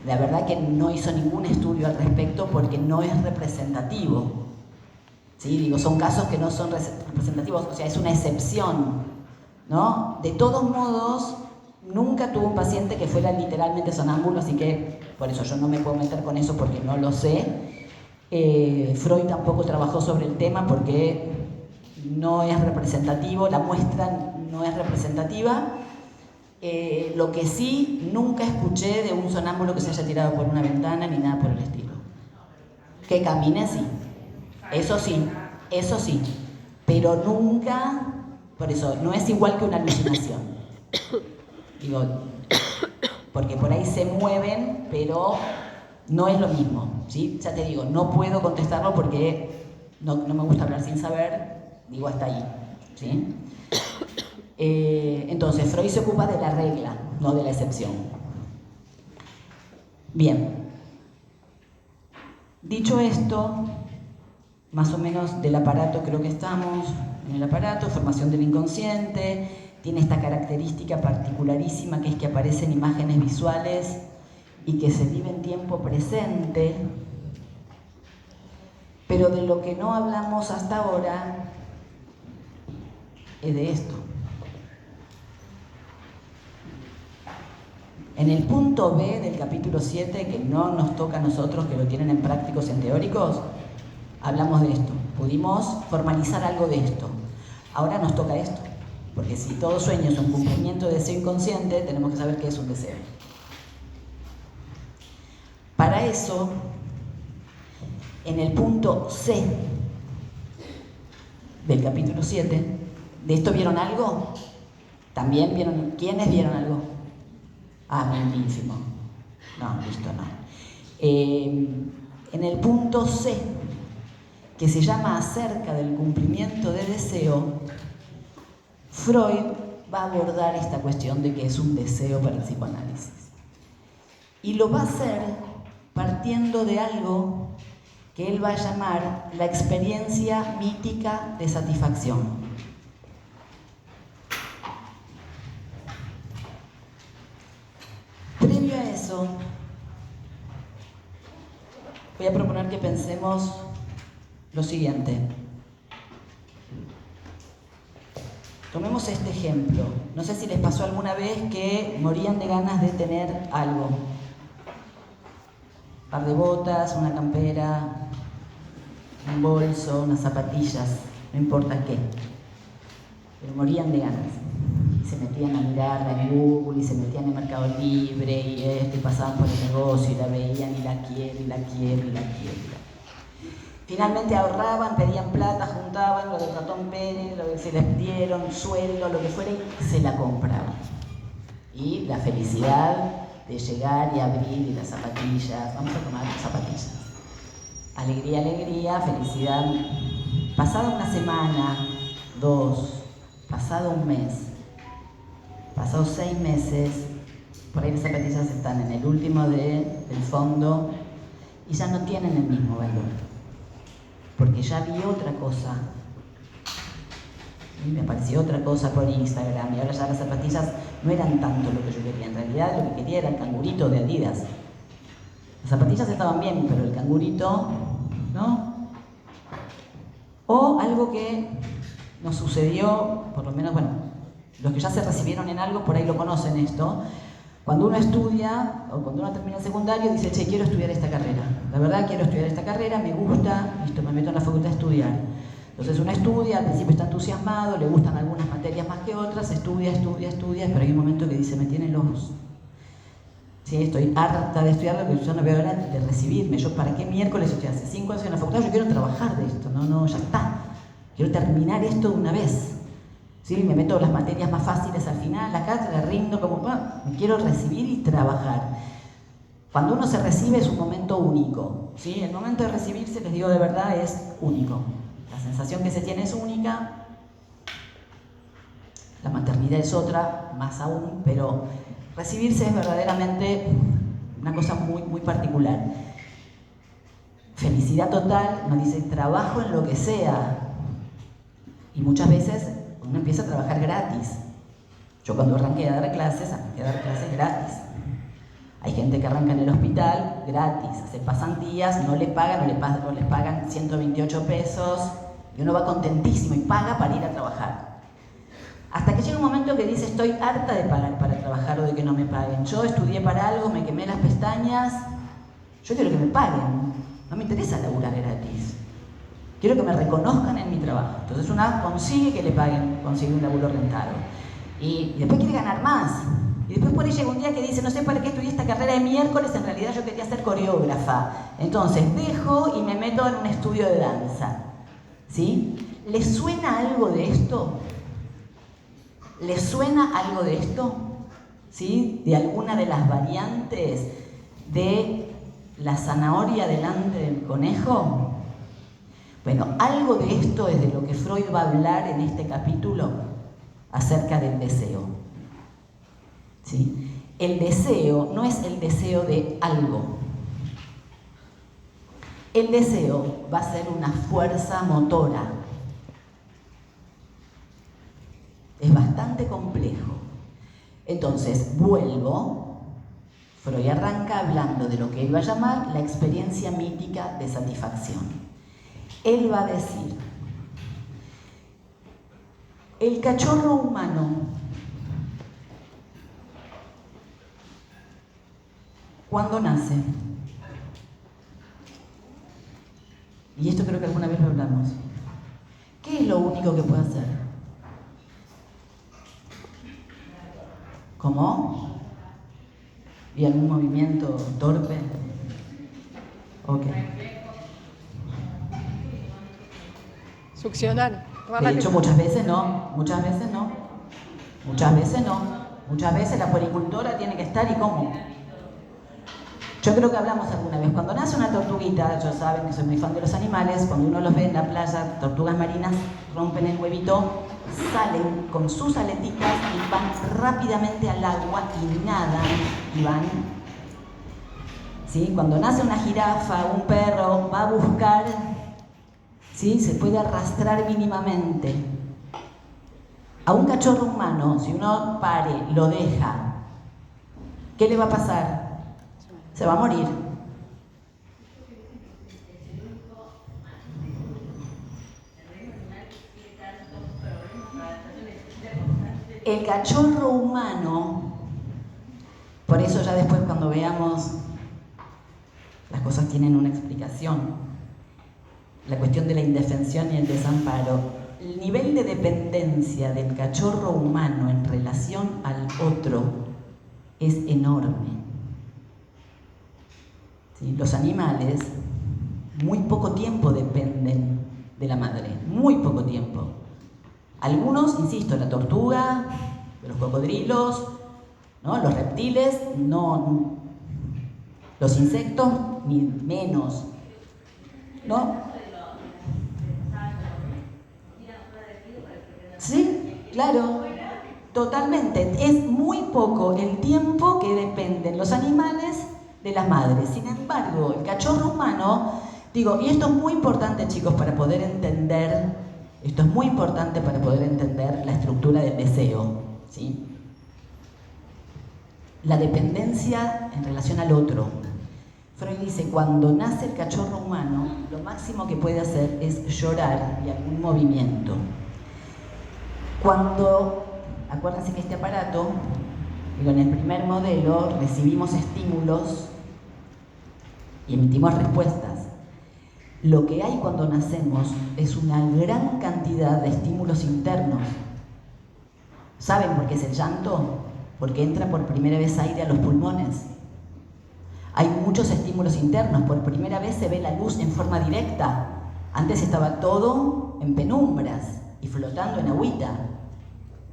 La verdad que no hizo ningún estudio al respecto porque no es representativo. ¿Sí? Digo, son casos que no son representativos, o sea, es una excepción, ¿no? De todos modos, nunca tuve un paciente que fuera literalmente sonámbulo, así que por eso yo no me puedo meter con eso porque no lo sé. Freud tampoco trabajó sobre el tema porque no es representativo, la muestra no es representativa. Lo que sí, nunca escuché de un sonámbulo que se haya tirado por una ventana ni nada por el estilo. Que camine, sí. Eso sí. Pero nunca, por eso, no es igual que una alucinación. Digo, porque por ahí se mueven, pero no es lo mismo, ¿sí? Ya te digo, no puedo contestarlo porque no me gusta hablar sin saber, digo hasta ahí, ¿sí? Entonces, Freud se ocupa de la regla, no de la excepción. Bien. Dicho esto, más o menos del aparato creo que estamos, en el aparato, formación del inconsciente, tiene esta característica particularísima que es que aparecen imágenes visuales y que se vive en tiempo presente, pero de lo que no hablamos hasta ahora es de esto. En el punto B del capítulo 7, que no nos toca a nosotros, que lo tienen en prácticos y en teóricos, hablamos de esto. Pudimos formalizar algo de esto. Ahora nos toca esto. Porque si todo sueño es un cumplimiento de deseo inconsciente, tenemos que saber qué es un deseo. Para eso, en el punto C del capítulo 7, ¿de esto vieron algo? ¿También vieron? ¿Quiénes vieron algo? Ah, bien, ínfimo. No, listo, no. En el punto C, que se llama acerca del cumplimiento de deseo, Freud va a abordar esta cuestión de que es un deseo para el psicoanálisis. Y lo va a hacer partiendo de algo que él va a llamar la experiencia mítica de satisfacción. Previo a eso, voy a proponer que pensemos lo siguiente. Tomemos este ejemplo. No sé si les pasó alguna vez que morían de ganas de tener algo. Un par de botas, una campera, un bolso, unas zapatillas, no importa qué. Pero morían de ganas. Y se metían a mirarla en Google, y se metían en Mercado Libre, y pasaban por el negocio, y la veían, y la quiero, y la quiero, y la quiero. Finalmente ahorraban, pedían plata, juntaban lo del ratón Pérez, lo que se les dieron, sueldo, lo que fuera, y se la compraban. Y la felicidad de llegar y abrir, y las zapatillas, vamos a tomar zapatillas. Alegría, alegría, felicidad. Pasada una semana, 2, pasado un mes, pasados 6 meses, por ahí las zapatillas están en el último del fondo y ya no tienen el mismo valor. Porque ya vi otra cosa. Y me apareció otra cosa por Instagram y ahora ya las zapatillas no eran tanto lo que yo quería. En realidad lo que quería era el cangurito de Adidas. Las zapatillas estaban bien, pero el cangurito, ¿no? O algo que nos sucedió, por lo menos, bueno, los que ya se recibieron en algo, por ahí lo conocen esto. Cuando uno estudia, o cuando uno termina el secundario, dice, che, quiero estudiar esta carrera. La verdad, quiero estudiar esta carrera, me gusta, listo, me meto en la facultad a estudiar. Entonces uno estudia, al principio está entusiasmado, le gustan algunas materias más que otras, estudia, pero hay un momento que dice, me tienen los... Sí, estoy harta de estudiar lo que yo no veo ahora de recibirme. Yo, ¿para qué miércoles estoy hace 5 años en la facultad? Yo quiero trabajar de esto, no, ya está. Quiero terminar esto de una vez. ¿Sí? Me meto las materias más fáciles al final, la cátedra, rindo como, me quiero recibir y trabajar. Cuando uno se recibe es un momento único, ¿sí? El momento de recibirse, les digo de verdad, es único. La sensación que se tiene es única, la maternidad es otra, más aún, pero recibirse es verdaderamente una cosa muy, muy particular. Felicidad total, uno dice, trabajo en lo que sea, y muchas veces uno empieza a trabajar gratis. Yo cuando arranqué a dar clases gratis. Hay gente que arranca en el hospital gratis, hace pasantías, no les pagan 128 pesos, y uno va contentísimo y paga para ir a trabajar. Hasta que llega un momento que dice, estoy harta de pagar para trabajar o de que no me paguen. Yo estudié para algo, me quemé las pestañas, yo quiero que me paguen, no me interesa laburar gratis. Quiero que me reconozcan en mi trabajo. Entonces una consigue que le paguen, consigue un laburo rentado. Y después quiere ganar más. Y después por ahí llega un día que dice, no sé para qué estudié esta carrera de miércoles, en realidad yo quería ser coreógrafa. Entonces dejo y me meto en un estudio de danza. ¿Sí? ¿Les suena algo de esto? ¿Les suena algo de esto? ¿Sí? De alguna de las variantes de la zanahoria delante del conejo. Bueno, algo de esto es de lo que Freud va a hablar en este capítulo acerca del deseo. ¿Sí? El deseo no es el deseo de algo. El deseo va a ser una fuerza motora. Es bastante complejo. Entonces, vuelvo. Freud arranca hablando de lo que él va a llamar la experiencia mítica de satisfacción. Él va a decir, el cachorro humano cuando nace, y esto creo que alguna vez lo hablamos, ¿qué es lo único que puede hacer? ¿Cómo? ¿Y algún movimiento torpe? Ok. Succionar. De hecho, muchas veces no. Muchas veces la puericultora tiene que estar y ¿cómo? Yo creo que hablamos alguna vez. Cuando nace una tortuguita, ya saben que soy muy fan de los animales, cuando uno los ve en la playa, tortugas marinas, rompen el huevito, salen con sus aletitas y van rápidamente al agua y nadan y van. ¿Sí? Cuando nace una jirafa, un perro, va a buscar, ¿sí? Se puede arrastrar mínimamente. A un cachorro humano, si uno pare, lo deja, ¿qué le va a pasar? Se va a morir. El cachorro humano, por eso ya después cuando veamos, las cosas tienen una explicación. La cuestión de la indefensión y el desamparo. El nivel de dependencia del cachorro humano en relación al otro es enorme. ¿Sí? Los animales muy poco tiempo dependen de la madre, muy poco tiempo. Algunos, insisto, la tortuga, los cocodrilos, ¿no? Los reptiles, no, los insectos, ni menos, ¿no? Sí, claro, totalmente. Es muy poco el tiempo que dependen los animales de las madres. Sin embargo, el cachorro humano, digo, y esto es muy importante, chicos, para poder entender, esto es muy importante para poder entender la estructura del deseo, ¿sí? La dependencia en relación al otro. Freud dice, cuando nace el cachorro humano, lo máximo que puede hacer es llorar y algún movimiento. Cuando, acuérdense que este aparato, digo, en el primer modelo recibimos estímulos y emitimos respuestas. Lo que hay cuando nacemos es una gran cantidad de estímulos internos. ¿Saben por qué es el llanto? Porque entra por primera vez aire a los pulmones. Hay muchos estímulos internos, por primera vez se ve la luz en forma directa. Antes estaba todo en penumbras y flotando en agüita,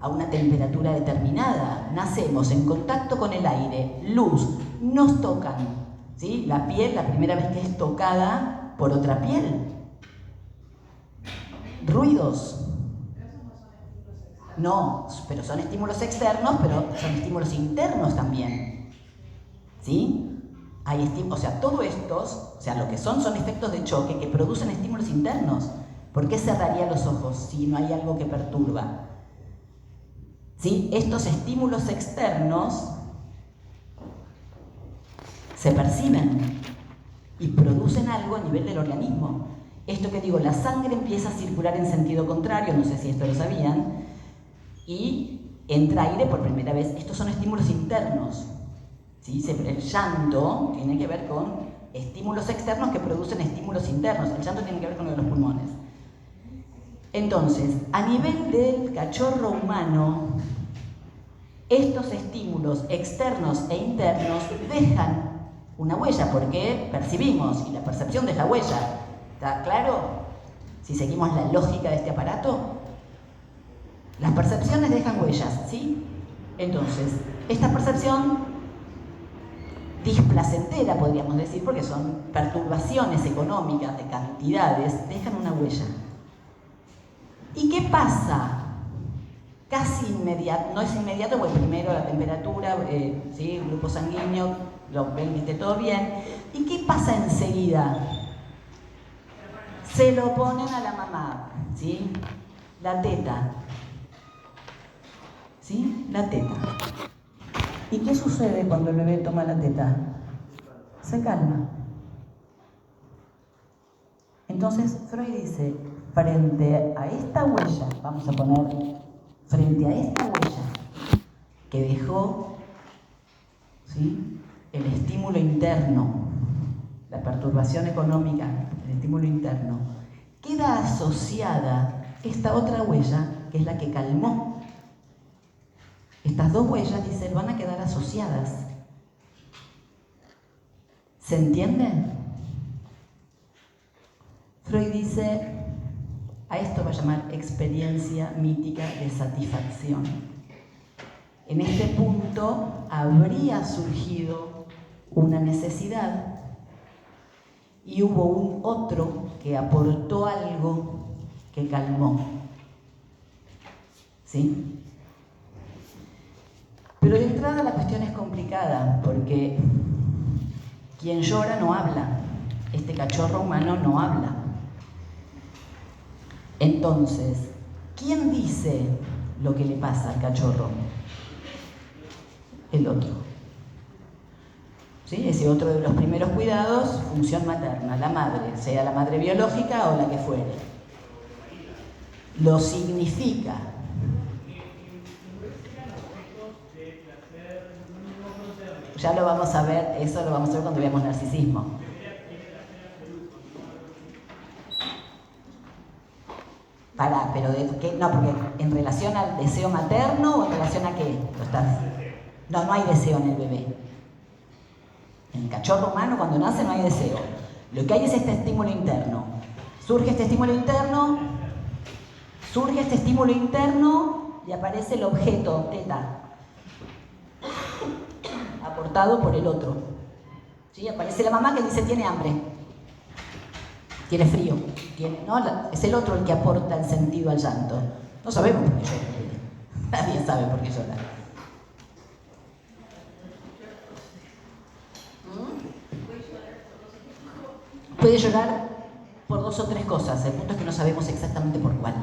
a una temperatura determinada. Nacemos en contacto con el aire, luz, nos tocan, ¿sí? La piel, la primera vez que es tocada por otra piel. Ruidos. No, pero son estímulos externos, pero son estímulos internos también, ¿sí? Hay estímulos, o sea, todos estos, o sea, lo que son efectos de choque que producen estímulos internos. ¿Por qué cerraría los ojos si no hay algo que perturba? ¿Sí? Estos estímulos externos se perciben y producen algo a nivel del organismo. Esto que digo, la sangre empieza a circular en sentido contrario, no sé si esto lo sabían, y entra aire por primera vez. Estos son estímulos internos. ¿Sí? El llanto tiene que ver con estímulos externos que producen estímulos internos. El llanto tiene que ver con lo de los pulmones. Entonces, a nivel del cachorro humano, estos estímulos externos e internos dejan una huella, porque percibimos, y la percepción deja huella. ¿Está claro? Si seguimos la lógica de este aparato, las percepciones dejan huellas, ¿sí? Entonces, esta percepción displacentera, podríamos decir, porque son perturbaciones económicas de cantidades, dejan una huella. ¿Y qué pasa? Casi inmediato, no es inmediato, porque primero la temperatura, ¿sí? El grupo sanguíneo, lo ven que esté todo bien. ¿Y qué pasa enseguida? Se lo ponen a la mamá, ¿sí? La teta. ¿Sí? La teta. ¿Y qué sucede cuando el bebé toma la teta? Se calma. Entonces Freud dice, frente a esta huella, vamos a poner, frente a esta huella que dejó, ¿sí? El estímulo interno, la perturbación económica, el estímulo interno, queda asociada esta otra huella que es la que calmó. Estas dos huellas, dice, van a quedar asociadas. ¿Se entiende? Freud dice, a esto va a llamar experiencia mítica de satisfacción. En este punto habría surgido una necesidad y hubo un otro que aportó algo que calmó. ¿Sí? Pero de entrada la cuestión es complicada, porque quien llora no habla. Este cachorro humano no habla. Entonces, ¿quién dice lo que le pasa al cachorro? El otro. ¿Sí? Ese otro de los primeros cuidados, función materna, la madre, sea la madre biológica o la que fuere. Lo significa. Ya lo vamos a ver, eso lo vamos a ver cuando veamos narcisismo. Pero de qué, no, porque en relación al deseo materno o en relación a qué lo estás. No hay deseo en el bebé. En el cachorro humano cuando nace no hay deseo. Lo que hay es este estímulo interno. Surge este estímulo interno y aparece el objeto, teta, aportado por el otro. ¿Sí? Aparece la mamá que dice tiene hambre, tiene frío, es el otro el que aporta el sentido al llanto. No sabemos por qué llora. Nadie sabe por qué llora. Puede llorar por 2 o 3 cosas, el punto es que no sabemos exactamente por cuál,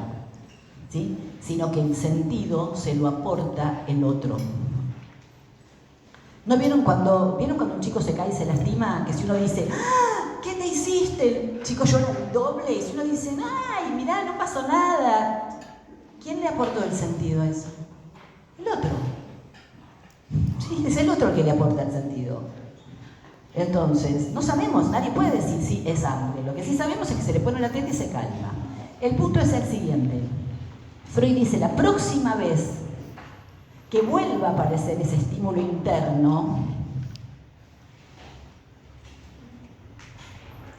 ¿sí? Sino que el sentido se lo aporta el otro. ¿No vieron cuando un chico se cae y se lastima? Que si uno dice, ¡ah! ¿Qué te hiciste? El chico llora el doble, y si uno dice, ¡ay, mirá, no pasó nada! ¿Quién le aportó el sentido a eso? El otro. Sí, es el otro el que le aporta el sentido. Entonces, no sabemos, nadie puede decir si es hambre. Lo que sí sabemos es que se le pone la teta y se calma. El punto es el siguiente. Freud dice, la próxima vez que vuelva a aparecer ese estímulo interno,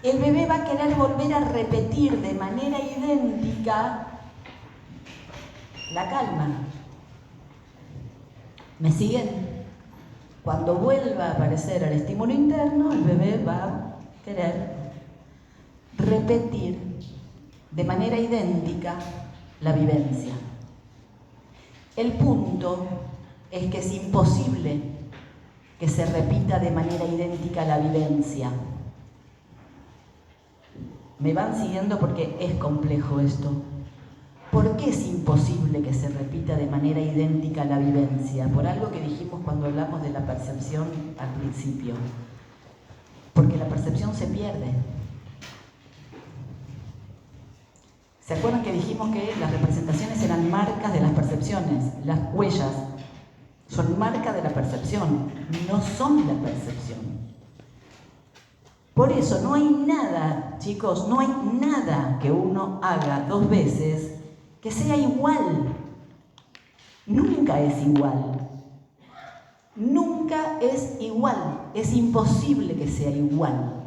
el bebé va a querer volver a repetir de manera idéntica la calma. ¿Me siguen? Cuando vuelva a aparecer el estímulo interno, el bebé va a querer repetir de manera idéntica la vivencia. El punto es que es imposible que se repita de manera idéntica la vivencia. ¿Me van siguiendo? Porque es complejo esto. ¿Por qué es imposible que se repita de manera idéntica la vivencia? Por algo que dijimos cuando hablamos de la percepción al principio. Porque la percepción se pierde. ¿Se acuerdan que dijimos que las representaciones eran marcas de las percepciones? Las huellas son marcas de la percepción, no son la percepción. Por eso no hay nada, chicos, no hay nada que uno haga 2 veces que sea igual. Nunca es igual. Nunca es igual. Es imposible que sea igual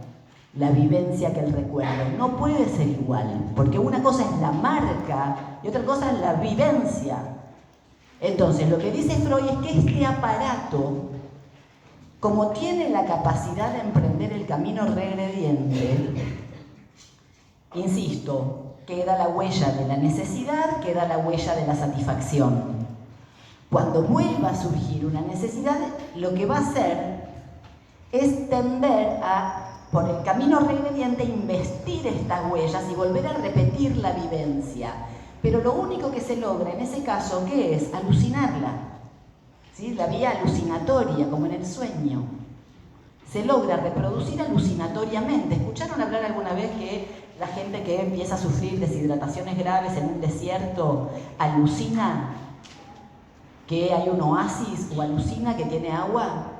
la vivencia que el recuerdo. No puede ser igual, porque una cosa es la marca y otra cosa es la vivencia. Entonces, lo que dice Freud es que este aparato, como tiene la capacidad de emprender el camino regrediente, insisto, queda la huella de la necesidad, queda la huella de la satisfacción. Cuando vuelva a surgir una necesidad, lo que va a hacer es tender a, por el camino regrediente, investir estas huellas y volver a repetir la vivencia. Pero lo único que se logra en ese caso, ¿qué es? Alucinarla. ¿Sí? La vía alucinatoria, como en el sueño. Se logra reproducir alucinatoriamente. ¿Escucharon hablar alguna vez que la gente que empieza a sufrir deshidrataciones graves en un desierto alucina que hay un oasis o alucina que tiene agua?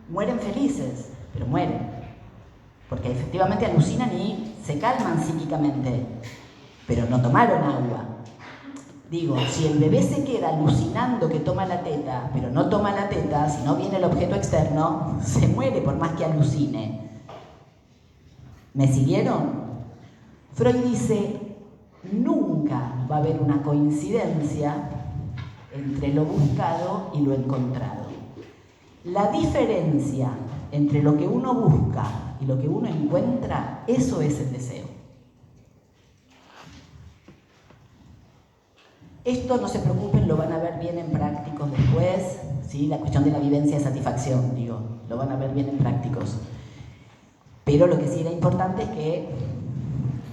Mueren felices, pero mueren. Porque efectivamente alucinan y se calman psíquicamente, pero no tomaron agua. Digo, si el bebé se queda alucinando que toma la teta, pero no toma la teta, si no viene el objeto externo, se muere por más que alucine. ¿Me siguieron? Freud dice, nunca va a haber una coincidencia entre lo buscado y lo encontrado. La diferencia entre lo que uno busca y lo que uno encuentra, eso es el deseo. Esto, no se preocupen, lo van a ver bien en prácticos después, ¿sí? La cuestión de la vivencia de satisfacción, lo van a ver bien en prácticos. Pero lo que sí era importante es que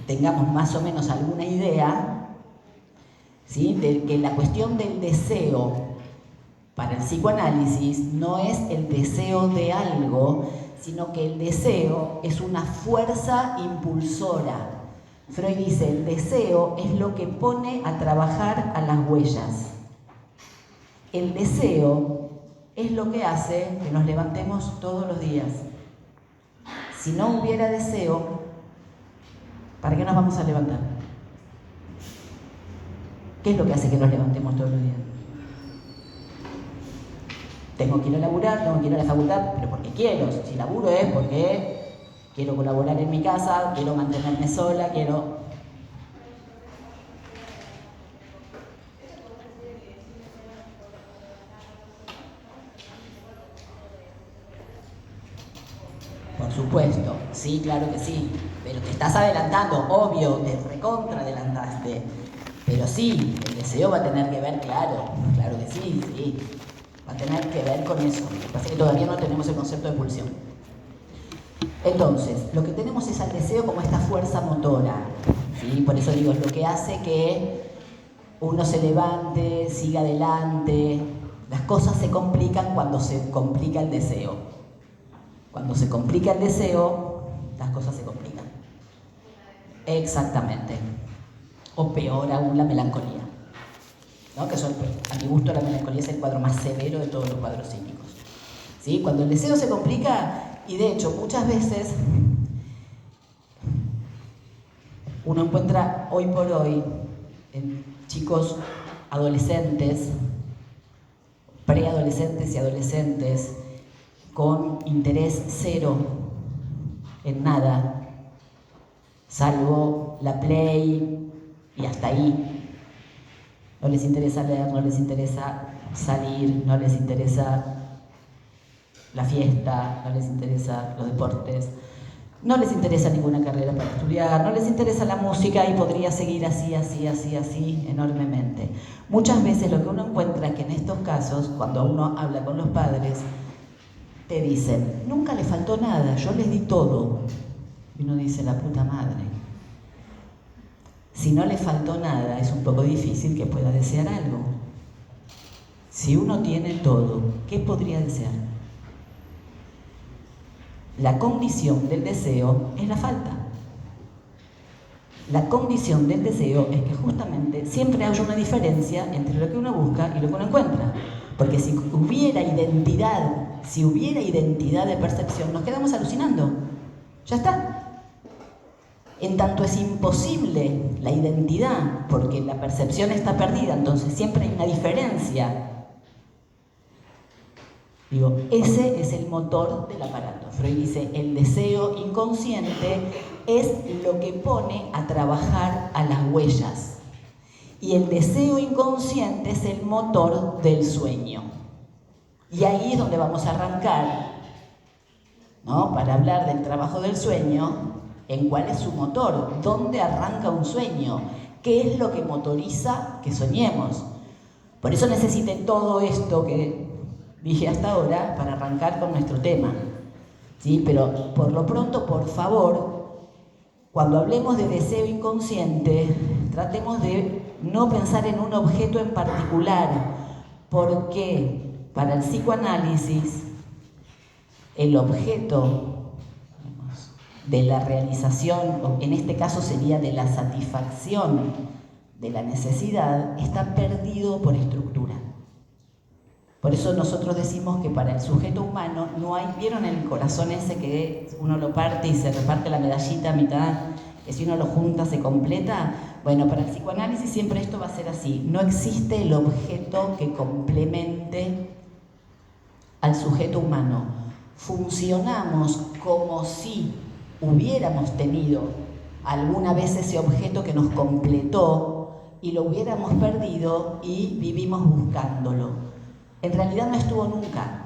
tengamos más o menos alguna idea, ¿sí? De que la cuestión del deseo para el psicoanálisis no es el deseo de algo, sino que el deseo es una fuerza impulsora. Freud dice, el deseo es lo que pone a trabajar a las huellas. El deseo es lo que hace que nos levantemos todos los días. Si no hubiera deseo, ¿para qué nos vamos a levantar? ¿Qué es lo que hace que nos levantemos todos los días? Tengo que ir a laburar, tengo que ir a la facultad, pero porque quiero. Si laburo es porque quiero colaborar en mi casa, quiero mantenerme sola, quiero... Por supuesto, sí, claro que sí, pero te estás adelantando, obvio, te recontra adelantaste, pero sí, el deseo va a tener que ver, claro que sí, sí, va a tener que ver con eso. Lo que pasa es que todavía no tenemos el concepto de pulsión. Entonces, lo que tenemos es al deseo como esta fuerza motora, ¿sí? Por eso digo, es lo que hace que uno se levante, siga adelante. Las cosas se complican cuando se complica el deseo. Cuando se complica el deseo, las cosas se complican. Exactamente. O peor aún, la melancolía, ¿no? Que a mi gusto la melancolía es el cuadro más severo de todos los cuadros psíquicos, ¿sí? Cuando el deseo se complica, y de hecho muchas veces uno encuentra hoy por hoy en chicos adolescentes, preadolescentes y adolescentes con interés cero en nada, salvo la play y hasta ahí. No les interesa leer, no les interesa salir, no les interesa la fiesta, no les interesa los deportes, no les interesa ninguna carrera para estudiar, no les interesa la música, y podría seguir así enormemente. Muchas veces lo que uno encuentra es que en estos casos, cuando uno habla con los padres, te dicen, nunca le faltó nada, yo les di todo. Y uno dice, la puta madre. Si no le faltó nada, es un poco difícil que pueda desear algo. Si uno tiene todo, ¿qué podría desear? La condición del deseo es la falta. La condición del deseo es que justamente siempre haya una diferencia entre lo que uno busca y lo que uno encuentra. Porque si hubiera identidad de percepción, nos quedamos alucinando. Ya está. En tanto es imposible la identidad, porque la percepción está perdida, entonces siempre hay una diferencia. Digo, ese es el motor del aparato. Freud dice, el deseo inconsciente es lo que pone a trabajar a las huellas. Y el deseo inconsciente es el motor del sueño. Y ahí es donde vamos a arrancar, ¿no? Para hablar del trabajo del sueño, en cuál es su motor, dónde arranca un sueño, qué es lo que motoriza que soñemos. Por eso necesité todo esto que dije hasta ahora para arrancar con nuestro tema, ¿sí? Pero por lo pronto, por favor, cuando hablemos de deseo inconsciente, tratemos de no pensar en un objeto en particular, porque para el psicoanálisis el objeto de la realización, o en este caso sería de la satisfacción de la necesidad, está perdido por estructura. Por eso nosotros decimos que para el sujeto humano no hay, ¿vieron el corazón ese que uno lo parte y se reparte la medallita a mitad? Que si uno lo junta se completa. Bueno, para el psicoanálisis siempre esto va a ser así. No existe el objeto que complemente al sujeto humano. Funcionamos como si hubiéramos tenido alguna vez ese objeto que nos completó y lo hubiéramos perdido y vivimos buscándolo. En realidad no estuvo nunca.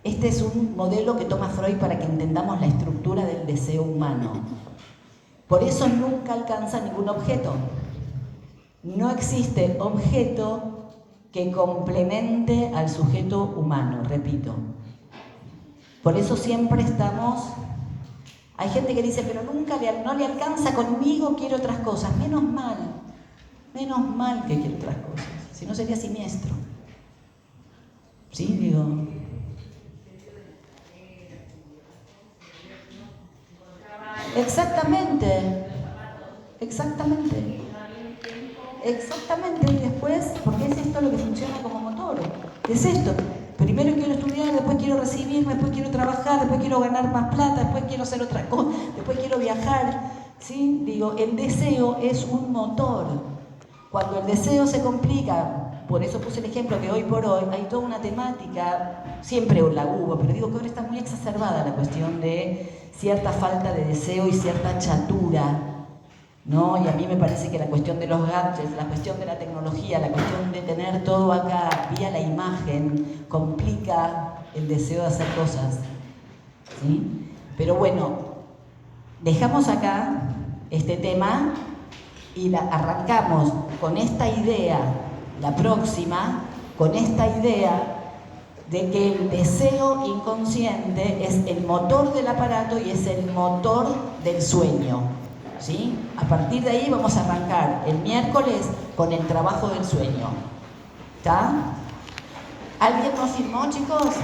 Este es un modelo que toma Freud para que entendamos la estructura del deseo humano. Por eso nunca alcanza ningún objeto. No existe objeto que complemente al sujeto humano, repito. Por eso siempre estamos... Hay gente que dice, pero nunca no le alcanza conmigo, quiero otras cosas. Menos mal que quiero otras cosas. Si no sería siniestro. Sí, digo. Exactamente. Y después, porque es esto lo que funciona como motor. Es esto. Primero quiero estudiar, después quiero recibirme, después quiero trabajar, después quiero ganar más plata, después quiero hacer otra cosa, después quiero viajar. ¿Sí? Digo, el deseo es un motor. Cuando el deseo se complica, por eso puse el ejemplo que hoy por hoy hay toda una temática, siempre la hubo, pero digo que ahora está muy exacerbada la cuestión de cierta falta de deseo y cierta chatura, ¿no? Y a mí me parece que la cuestión de los gadgets, la cuestión de la tecnología, la cuestión de tener todo acá vía la imagen, complica el deseo de hacer cosas, ¿sí? Pero bueno, dejamos acá este tema y arrancamos con esta idea, la próxima, con esta idea de que el deseo inconsciente es el motor del aparato y es el motor del sueño, ¿sí? A partir de ahí vamos a arrancar el miércoles con el trabajo del sueño, ¿está? ¿Alguien nos firmó, chicos?